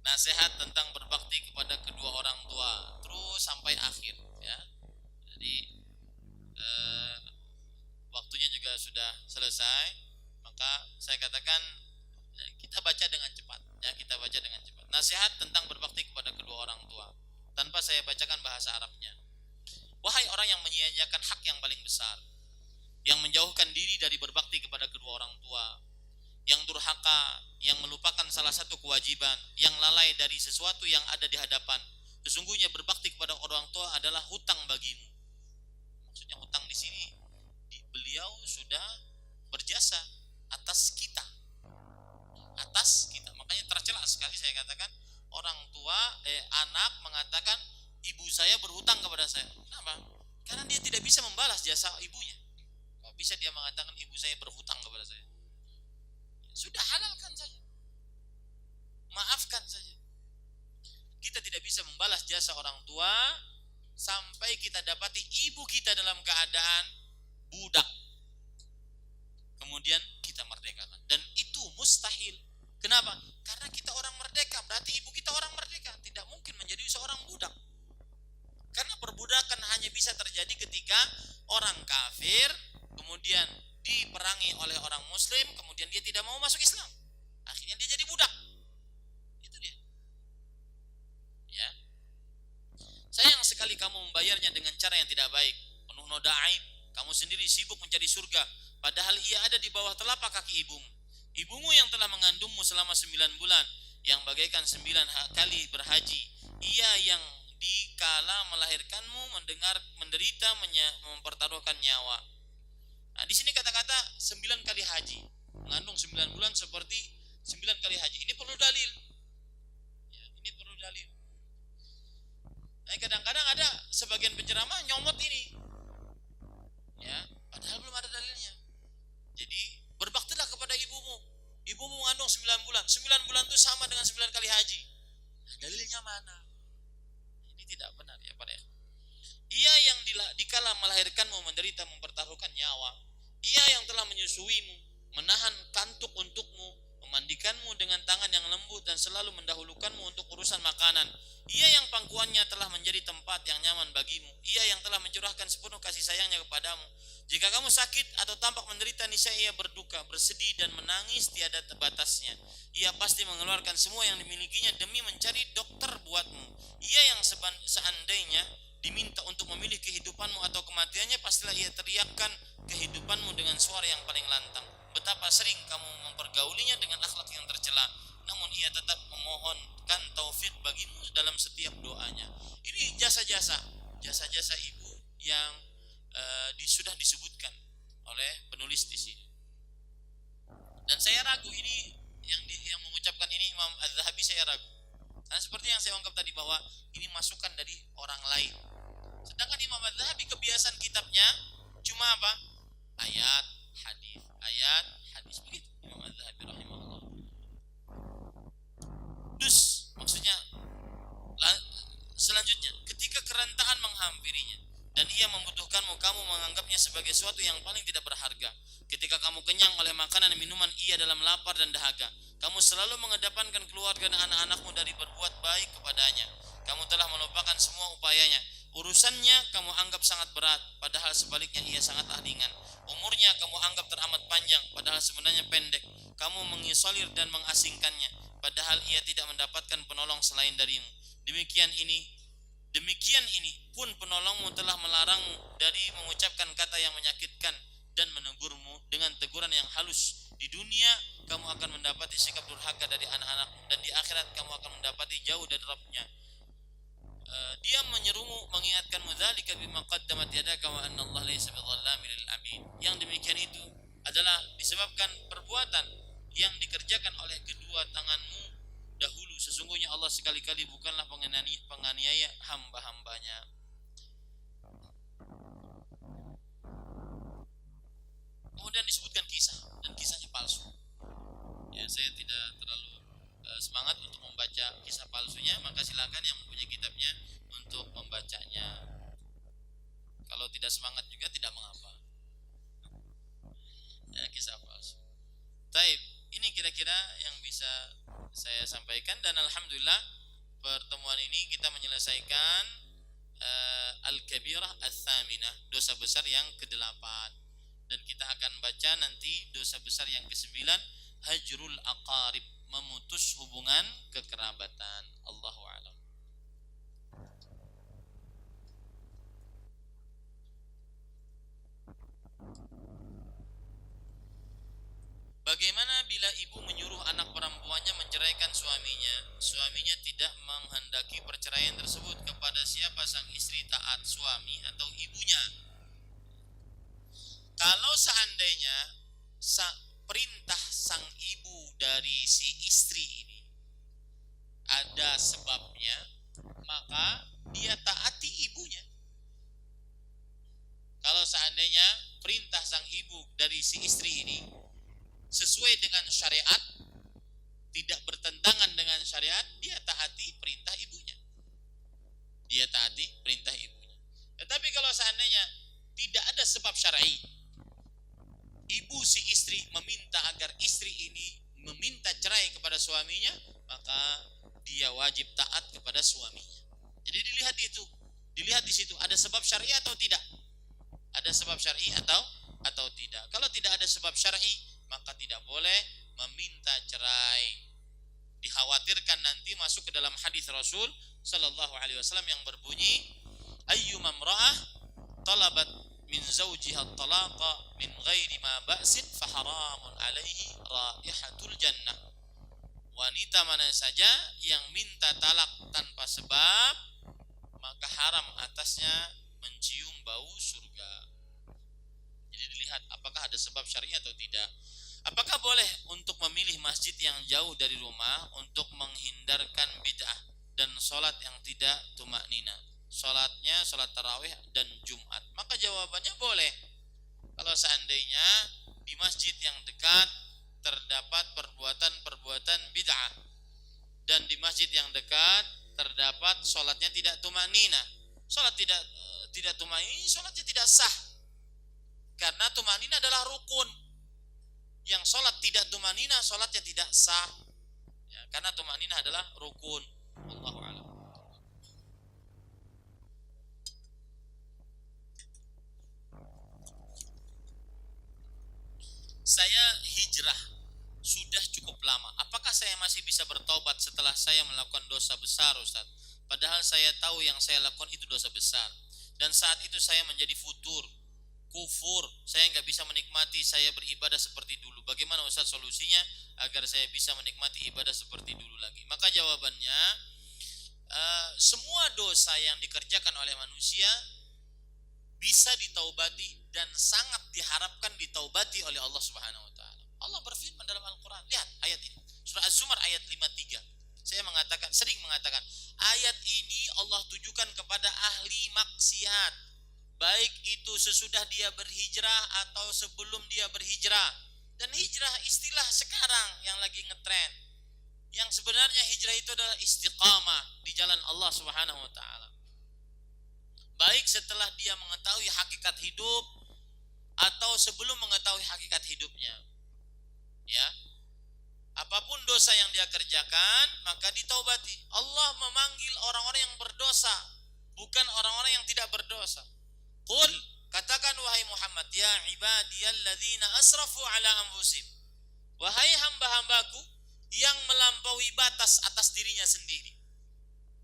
A: Nasihat tentang berbakti kepada kedua orang tua terus sampai akhir, ya. Jadi waktunya juga sudah selesai, maka saya katakan kita baca dengan cepat, ya, kita baca dengan cepat. Nasihat tentang berbakti kepada kedua orang tua tanpa saya bacakan bahasa Arabnya. Wahai orang yang menyia-nyiakan hak yang paling besar, yang menjauhkan diri dari berbakti kepada kedua orang tua, yang durhaka, yang melupakan salah satu kewajiban, yang lalai dari sesuatu yang ada di hadapan. Sesungguhnya berbakti kepada orang tua adalah hutang bagimu. Maksudnya hutang di sini, beliau sudah berjasa atas kita. Atas kita. Makanya tercela sekali saya katakan, orang tua, anak mengatakan ibu saya berhutang kepada saya. Kenapa? Karena dia tidak bisa membalas jasa ibunya. Kok bisa dia mengatakan ibu saya berhutang kepada saya? Sudah, halalkan saja, maafkan saja. Kita tidak bisa membalas jasa orang tua sampai kita dapati ibu kita dalam keadaan budak, kemudian kita merdekakan. Dan itu mustahil. Kenapa? Karena kita orang merdeka, berarti ibu kita orang merdeka. Tidak mungkin menjadi seorang budak. Karena perbudakan hanya bisa terjadi ketika orang kafir kemudian diperangi oleh orang muslim, kemudian dia tidak mau masuk Islam, akhirnya dia jadi budak. Itu dia, ya. Sayang sekali kamu membayarnya dengan cara yang tidak baik, penuh noda aib. Kamu sendiri sibuk mencari surga, padahal ia ada di bawah telapak kaki ibumu. Ibumu yang telah mengandungmu selama 9 bulan, yang bagaikan 9 kali berhaji. Ia yang dikala melahirkanmu menderita mempertaruhkan nyawa. Nah, di sini kata-kata 9 kali haji, mengandung 9 bulan seperti 9 kali haji. Ini perlu dalil, ya, ini perlu dalil. Kadang-kadang ada sebagian penceramah nyomot ini, ya, padahal belum ada dalilnya. Jadi berbaktilah kepada ibumu. Ibumu mengandung 9 bulan. 9 bulan itu sama dengan 9 kali haji. Nah, dalilnya mana? Ini tidak benar, ya para ikhwan. Ia yang dikala melahirkanmu menderita mempertaruhkan nyawa. Ia yang telah menyusuimu, menahan kantuk untukmu, memandikanmu dengan tangan yang lembut dan selalu mendahulukanmu untuk urusan makanan. Ia yang pangkuannya telah menjadi tempat yang nyaman bagimu. Ia yang telah mencurahkan sepenuh kasih sayangnya kepadamu. Jika kamu sakit atau tampak menderita, niscaya ia berduka, bersedih dan menangis tiada batasnya. Ia pasti mengeluarkan semua yang dimilikinya demi mencari dokter buatmu. Ia yang seandainya diminta untuk memilih kehidupanmu atau kematiannya, pastilah ia teriakkan kehidupanmu dengan suara yang paling lantang. Betapa sering kamu mempergaulinya dengan akhlak yang tercela, namun ia tetap memohonkan taufik bagimu dalam setiap doanya. Ini jasa-jasa ibu yang sudah disebutkan oleh penulis di sini. Dan saya ragu ini yang mengucapkan ini Imam Az-Zahabi, saya ragu. Karena seperti yang saya ungkap tadi bahwa ini masukan dari orang lain. Sedangkan Imam Az-Zahabi kebiasaan kitabnya cuma apa? Ayat, hadis begitu. Imam Az-Zahabi rahimahullah. Terus maksudnya selanjutnya, ketika kerentaan menghampirinya dan ia membutuhkanmu, kamu menganggapnya sebagai sesuatu yang paling tidak berharga. Ketika kamu kenyang oleh makanan dan minuman, ia dalam lapar dan dahaga. Kamu selalu mengedepankan keluarga dan anak-anakmu dari berbuat baik kepadanya. Kamu telah melupakan semua upayanya. Urusannya kamu anggap sangat berat, padahal sebaliknya ia sangatlah ringan. Umurnya kamu anggap teramat panjang, padahal sebenarnya pendek. kamu mengisolir dan mengasingkannya, padahal ia tidak mendapatkan penolong selain darimu. Demikian ini pun penolongmu telah melarangmu dari mengucapkan kata yang menyakitkan dan menegurmu dengan teguran yang halus. Di dunia kamu akan mendapati sikap durhaka dari anak-anakmu, dan di akhirat kamu akan mendapati jauh dari Rabbnya. Dia menyerumu, mengingatkanmu, dzalika bima qaddamat yadaka wa anna Allah laysa bidzallamin lil abid. Yang demikian itu adalah disebabkan perbuatan yang dikerjakan oleh kedua tanganmu dahulu. Sesungguhnya Allah sekali-kali bukanlah penganiaya hamba-hambanya. Kemudian disebutkan kisah, dan kisahnya palsu. Ya, saya tidak terlalu semangat untuk membaca kisah palsunya, maka silakan yang mempunyai kitabnya untuk membacanya. Kalau tidak semangat juga tidak mengapa. Ya, kisah palsu. Taib, ini kira-kira yang bisa saya sampaikan, dan alhamdulillah pertemuan ini kita menyelesaikan al-kabirah ats-tsaminah, dosa besar yang ke-8, dan kita akan baca nanti dosa besar yang ke-9, hajrul aqarib, memutus hubungan kekerabatan. Allahu a'lam. Bagaimana bila ibu menyuruh anak perempuannya menceraikan suaminya? Suaminya tidak menghendaki perceraian tersebut. Kepada siapa sang istri taat, suami atau ibunya? Kalau seandainya perintah sang ibu dari si istri ini ada sebabnya, maka dia taati ibunya. Kalau seandainya perintah sang ibu dari si istri ini sesuai dengan syariat, tidak bertentangan dengan syariat, dia taati perintah ibunya. Dia taati perintah ibunya. Tetapi kalau seandainya tidak ada sebab syar'i, ibu si istri meminta agar istri ini meminta cerai kepada suaminya, maka dia wajib taat kepada suaminya. Jadi dilihat di situ ada sebab syar'i atau tidak. Ada sebab syar'i atau tidak. Kalau tidak ada sebab syar'i, maka tidak boleh meminta cerai. Dikhawatirkan nanti masuk ke dalam hadis Rasul sallallahu alaihi wasallam yang berbunyi, ayyuma imra'ah talabat min zawjiha at-talaqa min ghairi ma ba'sin fa haramun alaihi raihatul jannah. Wanita mana saja yang minta talak tanpa sebab, maka haram atasnya mencium bau surga. Jadi dilihat apakah ada sebab syar'i atau tidak. Apakah boleh untuk memilih masjid yang jauh dari rumah untuk menghindarkan bid'ah dan sholat yang tidak tumaknina? Sholatnya sholat tarawih dan Jumat. Maka jawabannya boleh. Kalau seandainya di masjid yang dekat terdapat perbuatan bid'ah, dan di masjid yang dekat terdapat sholatnya tidak tumaknina. Sholat tidak tumaknina, sholatnya tidak sah. Karena tumaknina adalah rukun. Yang sholat tidak tumanina, sholatnya tidak sah. Ya, karena tumanina adalah rukun. Allahu a'lam. Saya hijrah sudah cukup lama. Apakah saya masih bisa bertobat setelah saya melakukan dosa besar, Ustaz? Padahal saya tahu yang saya lakukan itu dosa besar. Dan saat itu saya menjadi kufur, saya nggak bisa menikmati saya beribadah seperti dulu. Bagaimana Ustaz solusinya agar saya bisa menikmati ibadah seperti dulu lagi? Maka jawabannya, semua dosa yang dikerjakan oleh manusia bisa ditaubati dan sangat diharapkan ditaubati oleh Allah Subhanahu wa taala. Allah berfirman dalam Al-Qur'an, lihat ayat ini, surah Az-Zumar ayat 53. Saya sering mengatakan, ayat ini Allah tujukan kepada ahli maksiat, baik itu sesudah dia berhijrah atau sebelum dia berhijrah. Dan hijrah istilah sekarang yang lagi ngetren. Yang sebenarnya hijrah itu adalah istiqamah di jalan Allah Subhanahu wa taala. Baik setelah dia mengetahui hakikat hidup atau sebelum mengetahui hakikat hidupnya. Ya. Apapun dosa yang dia kerjakan, maka ditaubati. Allah memanggil orang-orang yang berdosa, bukan orang-orang yang tidak berdosa. Qul, katakan wahai Muhammad, ya ibadiyalladzina asrafu ala anfusihim, Wahai hamba-hambaku yang melampaui batas atas dirinya sendiri.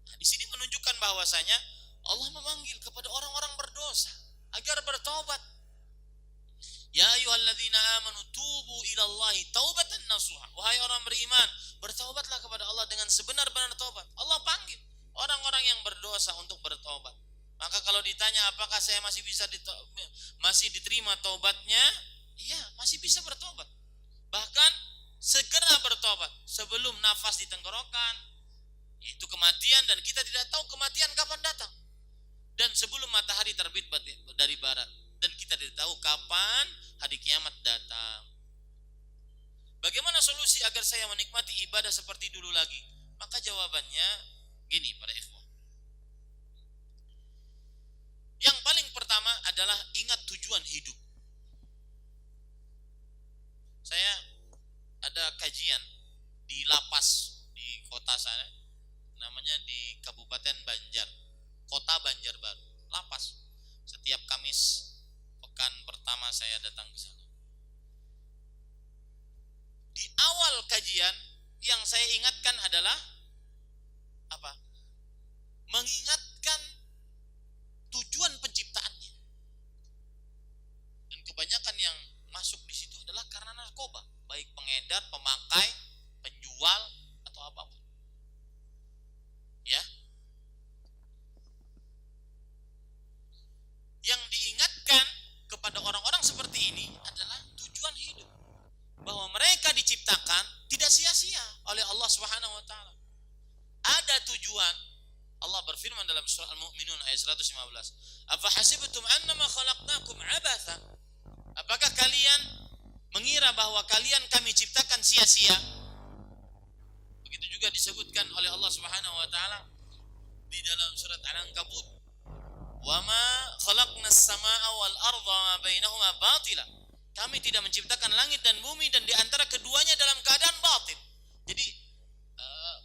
A: Nah, di sini menunjukkan bahwasanya Allah memanggil kepada orang-orang berdosa agar bertaubat. Ya ayyuhalladzina amanu tubu ilallahi taubatan nasuha. Wahai orang beriman, bertaubatlah kepada Allah dengan sebenar-benar taubat. Allah panggil orang-orang yang berdosa untuk bertaubat. Maka kalau ditanya apakah saya masih diterima taubatnya? Iya, masih bisa bertobat. Bahkan segera bertobat sebelum nafas di tenggorokan, yaitu kematian, dan kita tidak tahu kematian kapan datang. Dan sebelum matahari terbit dari barat, dan kita tidak tahu kapan hari kiamat datang. Bagaimana solusi agar saya menikmati ibadah seperti dulu lagi? Maka jawabannya gini para ikhwah. Yang paling pertama adalah ingat tujuan hidup. Saya ada kajian di lapas di kota sana, namanya di Kabupaten Banjar, Kota Banjarbaru, lapas. Setiap Kamis pekan pertama saya datang ke sana. Di awal kajian yang saya ingatkan adalah apa? Mengingatkan tujuan penciptaannya. Dan kebanyakan yang masuk di situ adalah karena narkoba, baik pengedar, pemakai, penjual atau apapun. Ya. Yang diingatkan kepada orang-orang seperti ini adalah tujuan hidup. Bahwa mereka diciptakan tidak sia-sia oleh Allah Subhanahu wa taala. Ada tujuan. Allah berfirman dalam surah Al-Mu'minun ayat 115. Afa hasibtum annama khalaqnakum abatha? Apakah kalian mengira bahwa kalian kami ciptakan sia-sia? Begitu juga disebutkan oleh Allah Subhanahu wa taala di dalam surat Al-Ankabut. Wa ma khalaqnas samaa'a wal arda ma bainahuma batila. Kami tidak menciptakan langit dan bumi dan di antara keduanya dalam keadaan batil. Jadi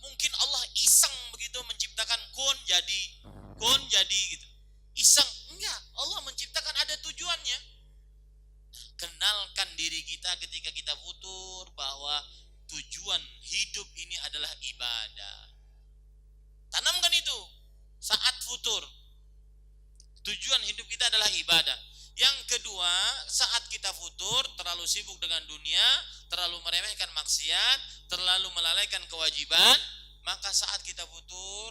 A: mungkin Allah iseng begitu menciptakan kun jadi gitu. Iseng? Enggak, Allah menciptakan ada tujuannya. Kenalkan diri kita ketika kita futur bahwa tujuan hidup ini adalah ibadah. Tanamkan itu saat futur. Tujuan hidup kita adalah ibadah. Yang kedua, saat kita futur terlalu sibuk dengan dunia, terlalu meremehkan maksiat, terlalu melalaikan kewajiban, maka saat kita futur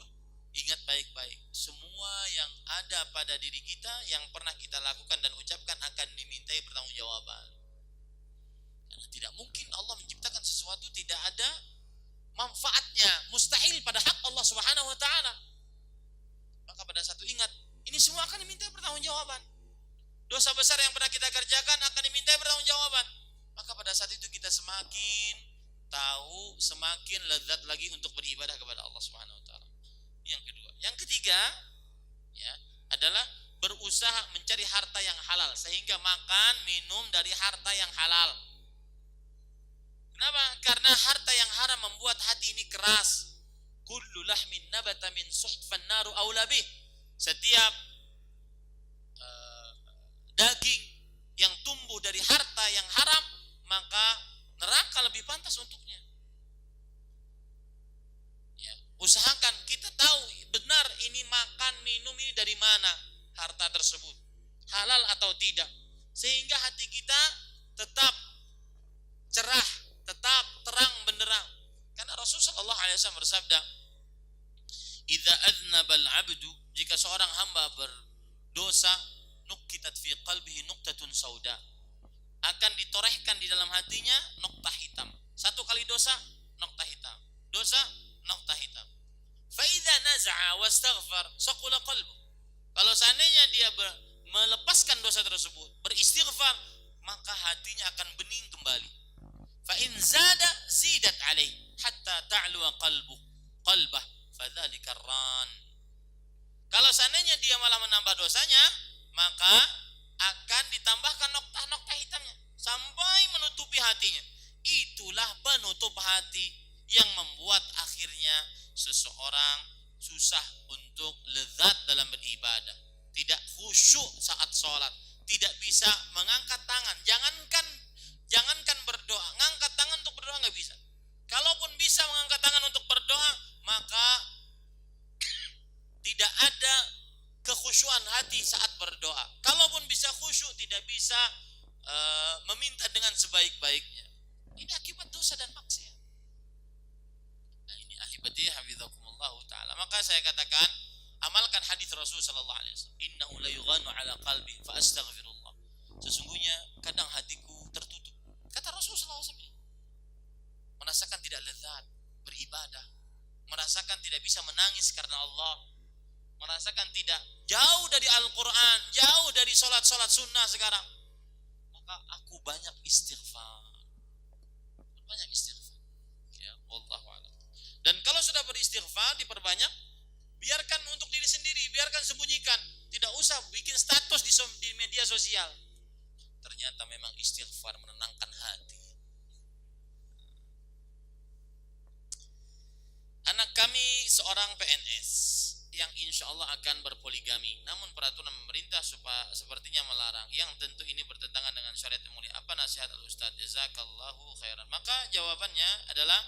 A: ingat baik-baik, semua yang ada pada diri kita yang pernah kita lakukan dan ucapkan akan dimintai pertanggungjawaban. Karena tidak mungkin Allah menciptakan sesuatu tidak ada manfaatnya, mustahil pada hak Allah Subhanahu wa taala. Maka pada satu ingat, ini semua akan dimintai pertanggungjawaban. Dosa besar yang pernah kita kerjakan akan dimintai pertanggungjawaban. Maka pada saat itu kita semakin tahu, semakin lezat lagi untuk beribadah kepada Allah Subhanahu wa taala. Yang kedua, yang ketiga ya adalah berusaha mencari harta yang halal sehingga makan, minum dari harta yang halal. Kenapa? Karena harta yang haram membuat hati ini keras. Kullu lahmin nabata min suhfan naru aula bih. Setiap daging yang tumbuh dari harta yang haram, maka neraka lebih pantas untuknya. Ya, usahakan kita tahu benar ini makan minum ini dari mana harta tersebut, halal atau tidak, sehingga hati kita tetap cerah, tetap terang benderang. Karena Rasulullah SAW bersabda, "Idza adznabal 'abdu," jika seorang hamba berdosa, nukitat fi qalbihi nuqtatun sauda, akan ditorehkan di dalam hatinya noktah hitam. Satu kali dosa, noktah hitam. Dosa, noktah hitam. Fa idza naza'a wastaghfar saqula qalbu. Kalau seandainya dia melepaskan dosa tersebut, beristighfar, maka hatinya akan bening kembali. Fa in zada zidat alaih hatta ta'lu qalbah fadzalika ar-ran. Kalau seandainya dia malah menambah dosanya, maka akan ditambahkan noktah-noktah hitamnya sampai menutupi hatinya. Itulah penutup hati yang membuat akhirnya seseorang susah untuk lezat dalam beribadah, tidak khusyuk saat sholat, tidak bisa mengangkat tangan. Jangankan berdoa, ngangkat tangan untuk saat berdoa. Kalaupun bisa khusyuk, tidak bisa meminta dengan sebaik-baiknya. Ini akibat dosa dan maksiat. Nah, ini akibatnya hafizakumullah taala. Maka saya katakan, amalkan hadis Rasul sallallahu alaihi wasallam. Innahu la yughanu ala qalbi fa astaghfirullah. Sesungguhnya kadang hatiku tertutup. Kata Rasul sallallahu alaihi wasallam. Merasakan tidak lezat beribadah, merasakan tidak bisa menangis karena Allah, merasakan tidak jauh dari Al-Quran, jauh dari sholat-sholat sunnah sekarang. Maka aku banyak istighfar, ya, wallahu a'lam. Dan kalau sudah beristighfar, diperbanyak, biarkan untuk diri sendiri, biarkan sembunyikan, tidak usah bikin status di media sosial. Ternyata memang istighfar menenangkan hati. Anak kami seorang PNS yang insya Allah akan berpoligami, namun peraturan pemerintah sepertinya melarang, yang tentu ini bertentangan dengan syariat yang mulia. Apa nasihat Al-Ustaz? Jazakallahu khairan. Maka jawabannya adalah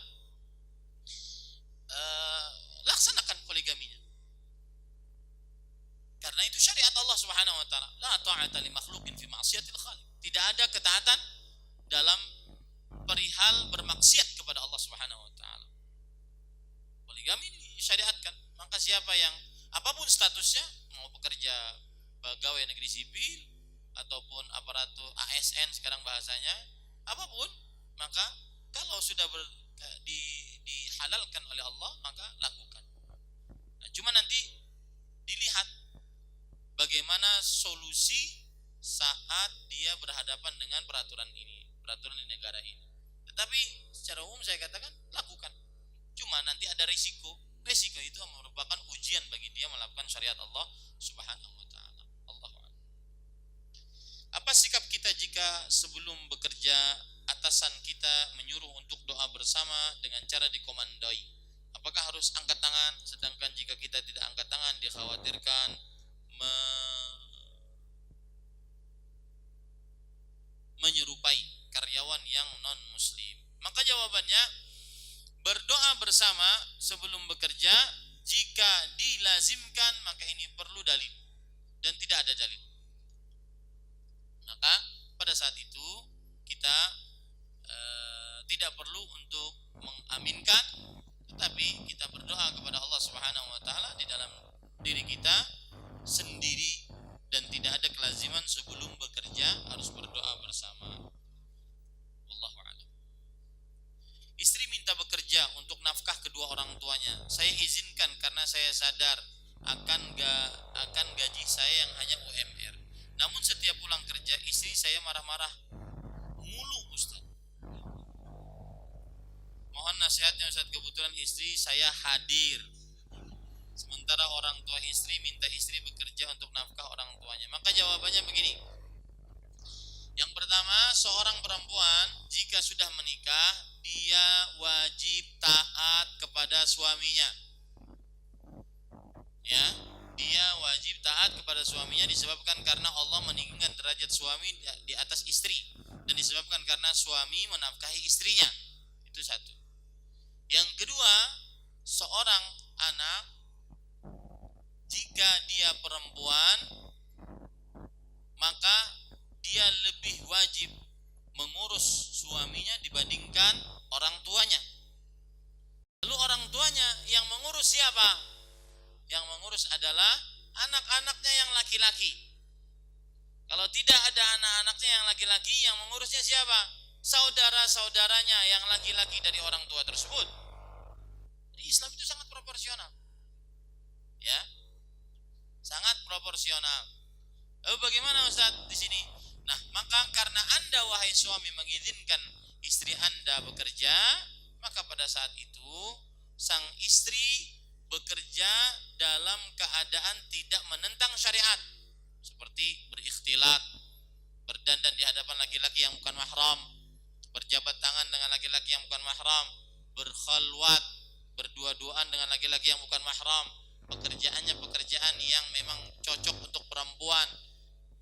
A: laksanakan poligaminya, karena itu syariat Allah Subhanahu wa taala. La ta'ata li makhluqin fi ma'siyatil khaliq. Tidak ada ketaatan dalam perihal bermaksiat kepada Allah Subhanahu wa taala. Poligami disyariatkan. Maka siapa yang apapun statusnya, mau bekerja pegawai negeri sipil ataupun aparatur ASN sekarang bahasanya, apapun, maka kalau sudah dihalalkan oleh Allah, maka lakukan. Nah, cuma nanti dilihat bagaimana solusi saat dia berhadapan dengan peraturan ini, peraturan di negara ini. Tetapi secara umum saya katakan lakukan. Cuma nanti ada risiko itu merupakan ujian bagi dia melakukan syariat Allah Subhanahu wa taala. Allahu a'lam. Apa sikap kita jika sebelum bekerja atasan kita menyuruh untuk doa bersama dengan cara dikomandoi? Apakah harus angkat tangan? Sedangkan jika kita tidak angkat tangan, dikhawatirkan menyerupai karyawan yang non muslim. Maka jawabannya, berdoa bersama sebelum bekerja jika dilazimkan, maka ini perlu dalil dan tidak ada dalil. Maka pada saat itu kita tidak perlu untuk mengaminkan, tetapi kita berdoa kepada Allah Subhanahu wa taala di dalam diri kita sendiri, dan tidak ada kelaziman sebelum bekerja harus berdoa bersama. Wallahu a'lam. Istri minta bekerja untuk nafkah kedua orang tuanya. Saya izinkan karena saya sadar akan gaji saya yang hanya UMR. Namun setiap pulang kerja istri saya marah-marah mulu, Ustaz. Mohon nasihatnya Ustaz, kebetulan istri saya hadir, sementara orang tua istri minta istri bekerja untuk nafkah orang tuanya. Maka jawabannya begini. Yang pertama, seorang perempuan jika sudah menikah, dia wajib taat kepada suaminya. Ya, dia wajib taat kepada suaminya disebabkan karena Allah meninggikan derajat suami di atas istri, dan disebabkan karena suami menafkahi istrinya. Itu satu. Yang kedua, seorang anak jika dia perempuan, maka dia lebih wajib mengurus suaminya dibandingkan orang tuanya. Lalu orang tuanya yang mengurus siapa? Yang mengurus adalah anak-anaknya yang laki-laki. Kalau tidak ada anak-anaknya yang laki-laki, yang mengurusnya siapa? Saudara-saudaranya yang laki-laki dari orang tua tersebut. Jadi Islam itu sangat proporsional. Ya. Sangat proporsional. Lalu bagaimana Ustaz di sini? Nah, maka karena Anda wahai suami mengizinkan istri Anda bekerja, maka pada saat itu sang istri bekerja dalam keadaan tidak menentang syariat, seperti berikhtilat, berdandan di hadapan laki-laki yang bukan mahram, berjabat tangan dengan laki-laki yang bukan mahram, berkhalwat, berdua-duaan dengan laki-laki yang bukan mahram. Pekerjaannya pekerjaan yang memang cocok untuk perempuan,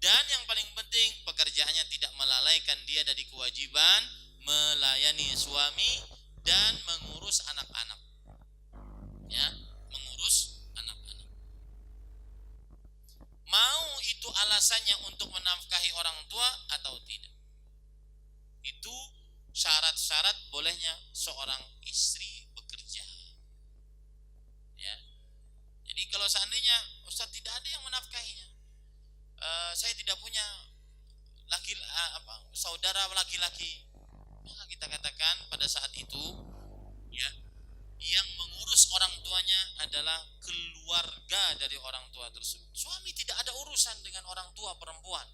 A: dan yang paling penting pekerjaannya tidak melalaikan dia dari kewajiban melayani suami dan mengurus anak-anak. Ya, mengurus anak-anak. Mau laki-laki, maka kita katakan pada saat itu ya, yang mengurus orang tuanya adalah keluarga dari orang tua tersebut. Suami tidak ada urusan dengan orang tua perempuan.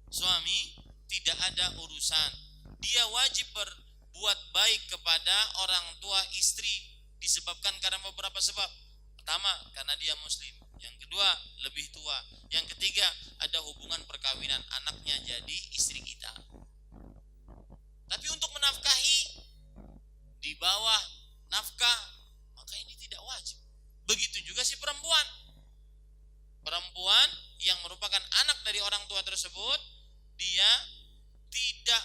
A: Suami tidak ada urusan. Dia wajib berbuat baik kepada orang tua istri disebabkan karena beberapa sebab. Pertama, karena dia muslim. Yang kedua, lebih tua. Yang ketiga, ada hubungan perkawinan, anaknya jadi istri kita. Tapi untuk menafkahi di bawah nafkah, maka ini tidak wajib. Begitu juga si perempuan. Perempuan yang merupakan anak dari orang tua tersebut, dia tidak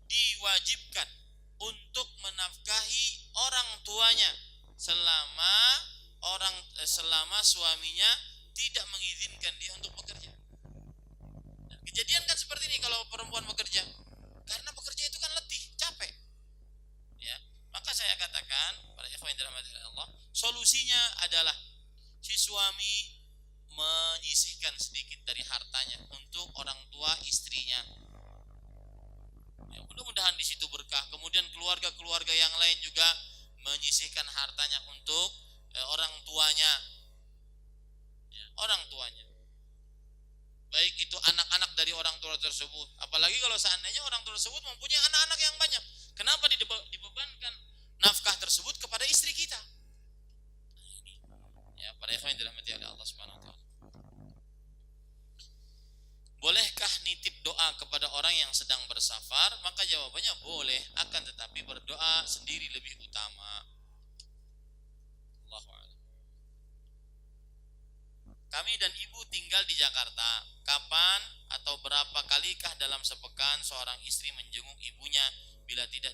A: diwajibkan untuk menafkahi orang tuanya selama suaminya tidak mengizinkan dia untuk bekerja. Nah, kejadian kan seperti ini kalau perempuan bekerja, karena bekerja itu kan letih, capek. Ya, maka saya katakan para ikhwan yang dirahmati Allah, solusinya adalah si suami menyisihkan sedikit dari hartanya untuk orang tua istrinya. Ya, mudah-mudahan di situ berkah. Kemudian keluarga-keluarga yang lain juga menyisihkan hartanya untuk orang tuanya. Ya, orang tuanya. Baik itu anak-anak dari orang tua tersebut. Apalagi kalau seandainya orang tua tersebut mempunyai anak-anak yang banyak. Kenapa dibebankan nafkah tersebut kepada istri kita? Nah, ini. Ya, para ikhwan yang dirahmati oleh Allah Subhanahu wa taala. Bolehkah nitip doa kepada orang yang sedang bersafar? Maka jawabannya boleh, akan tetapi berdoa sendiri lebih utama. Allahu a'lam. Kami dan ibu tinggal di Jakarta. Kapan atau berapa kalikah dalam sepekan seorang istri menjenguk ibunya biar tidak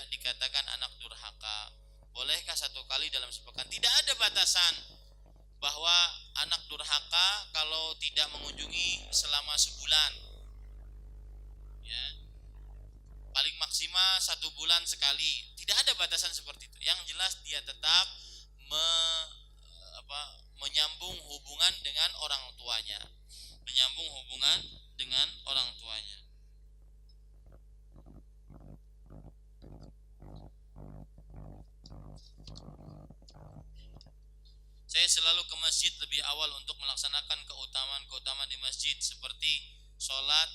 A: dikatakan anak durhaka? Bolehkah 1 kali dalam sepekan? Tidak ada batasan bahwa anak durhaka kalau tidak mengunjungi selama sebulan, ya, paling maksimal 1 bulan sekali. Tidak ada batasan seperti itu. Yang jelas dia tetap menyambung hubungan dengan orang tuanya, Saya selalu ke masjid lebih awal untuk melaksanakan keutamaan di masjid seperti sholat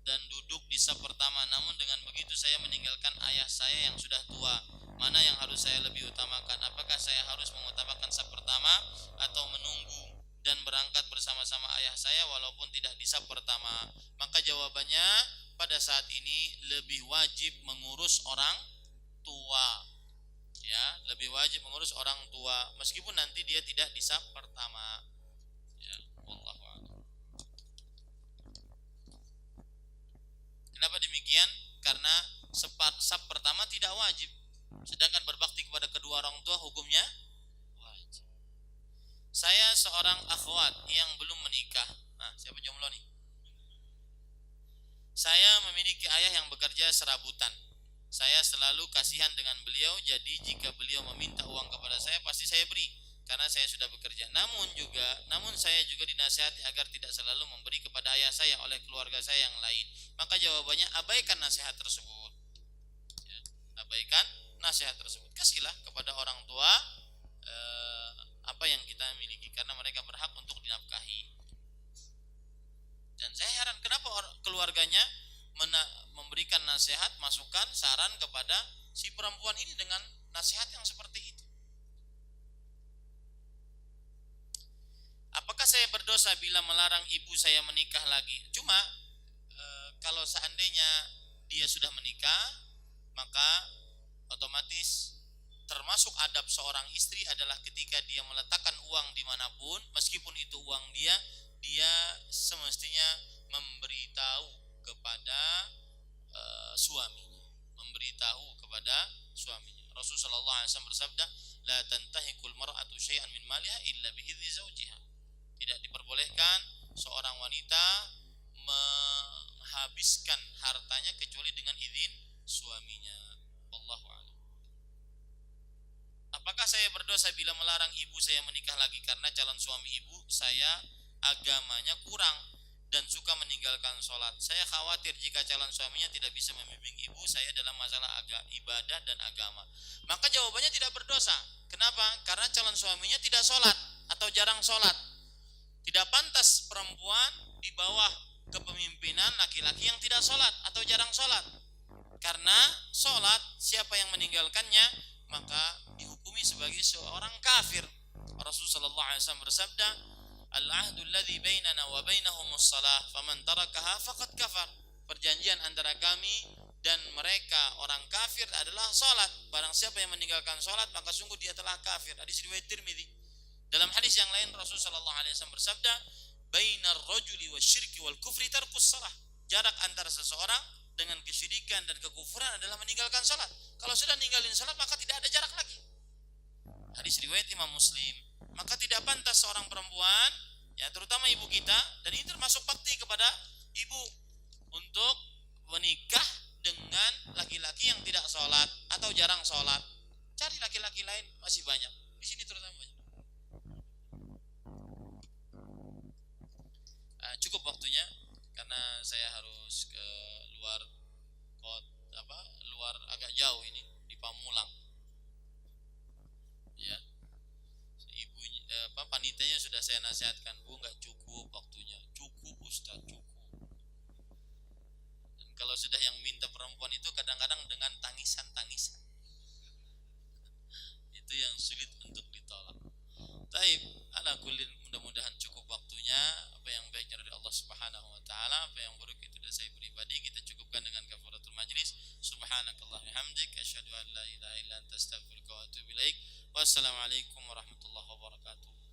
A: dan duduk di saf pertama. Namun dengan begitu saya meninggalkan ayah saya yang sudah tua. Mana yang harus saya lebih utamakan? Apakah saya harus mengutamakan saf pertama atau menunggu dan berangkat bersama-sama ayah saya walaupun tidak di saf pertama? Maka jawabannya pada saat ini lebih wajib mengurus orang tua. Ya, lebih wajib mengurus orang tua meskipun nanti dia tidak di saf pertama. Ya, wallahu a'lam. Kenapa demikian? Karena saf pertama tidak wajib. Sedangkan berbakti kepada kedua orang tua hukumnya wajib. Saya seorang akhwat yang belum menikah. Nah, siapa jomblo nih? Saya memiliki ayah yang bekerja serabutan. Saya selalu kasihan dengan beliau, jadi jika beliau meminta uang kepada saya pasti saya beri karena saya sudah bekerja. Namun saya juga dinasihati agar tidak selalu memberi kepada ayah saya oleh keluarga saya yang lain. Maka jawabannya abaikan nasihat tersebut. Ya, abaikan nasihat tersebut. Kasihlah kepada orang tua apa yang kita miliki karena mereka berhak untuk dinafkahi. Dan saya heran kenapa keluarganya memberikan nasihat, masukan, saran kepada si perempuan ini dengan nasihat yang seperti itu. Apakah saya berdosa bila melarang ibu saya menikah lagi? Cuma kalau seandainya dia sudah menikah, maka otomatis termasuk adab seorang istri adalah ketika dia meletakkan uang dimanapun, meskipun itu uang dia semestinya memberitahu kepada suaminya, Rasulullah SAW bersabda, la tantahikul mar'atu syai'an min maliha illa bi'izni zawjiha. Tidak diperbolehkan seorang wanita menghabiskan hartanya kecuali dengan izin suaminya. Wallahu a'lam. Apakah saya berdosa bila melarang ibu saya menikah lagi karena calon suami ibu saya agamanya kurang dan suka meninggalkan sholat. Saya khawatir jika calon suaminya tidak bisa membimbing ibu saya dalam masalah ibadah dan agama. Maka jawabannya tidak berdosa. Kenapa? Karena calon suaminya tidak sholat atau jarang sholat. Tidak pantas perempuan di bawah kepemimpinan laki-laki yang tidak sholat atau jarang sholat. Karena sholat, siapa yang meninggalkannya maka dihukumi sebagai seorang kafir. Rasulullah SAW bersabda, al-ahdu alladhi bainana wa bainahumus salah, faman tarakaha faqad kafar. Perjanjian antara kami dan mereka orang kafir adalah salat. Barang siapa yang meninggalkan salat maka sungguh dia telah kafir. Hadis riwayat Tirmidzi. Dalam hadis yang lain Rasulullah SAW bersabda, bainar rajuli wasyirki wal kufri tarkus salah. Jarak antara seseorang dengan kesyirikan dan kekufuran adalah meninggalkan salat. Kalau sudah ninggalin salat maka tidak ada jarak lagi. Hadis riwayat Imam Muslim. Maka tidak pantas seorang perempuan, ya terutama ibu kita, dan ini termasuk bakti kepada ibu, untuk menikah dengan laki-laki yang tidak sholat atau jarang sholat. Cari laki-laki lain, masih banyak. Di sini terutama banyak. Cukup waktunya karena saya harus ke luar luar agak jauh ini di Pamulang. Ya. Panitianya sudah saya nasihatkan, Bu, nggak cukup waktunya. Cukup Ustaz, cukup. Dan kalau sudah yang minta perempuan itu kadang-kadang dengan tangisan-tangisan, itu yang sulit untuk ditolak. Taib, ala kullin, mudah-mudahan cukup waktunya. Apa yang baiknya dari Allah Subhanahu wa taala, apa yang buruk itu dari saya pribadi, kita cukupkan dengan kafaratul majlis. Subhanakallah bihamdik, asyhadu an la ilaha illa anta astaghfiruka wa atubu ilaik. Wassalamualaikum warahmatullahi wabarakatuh.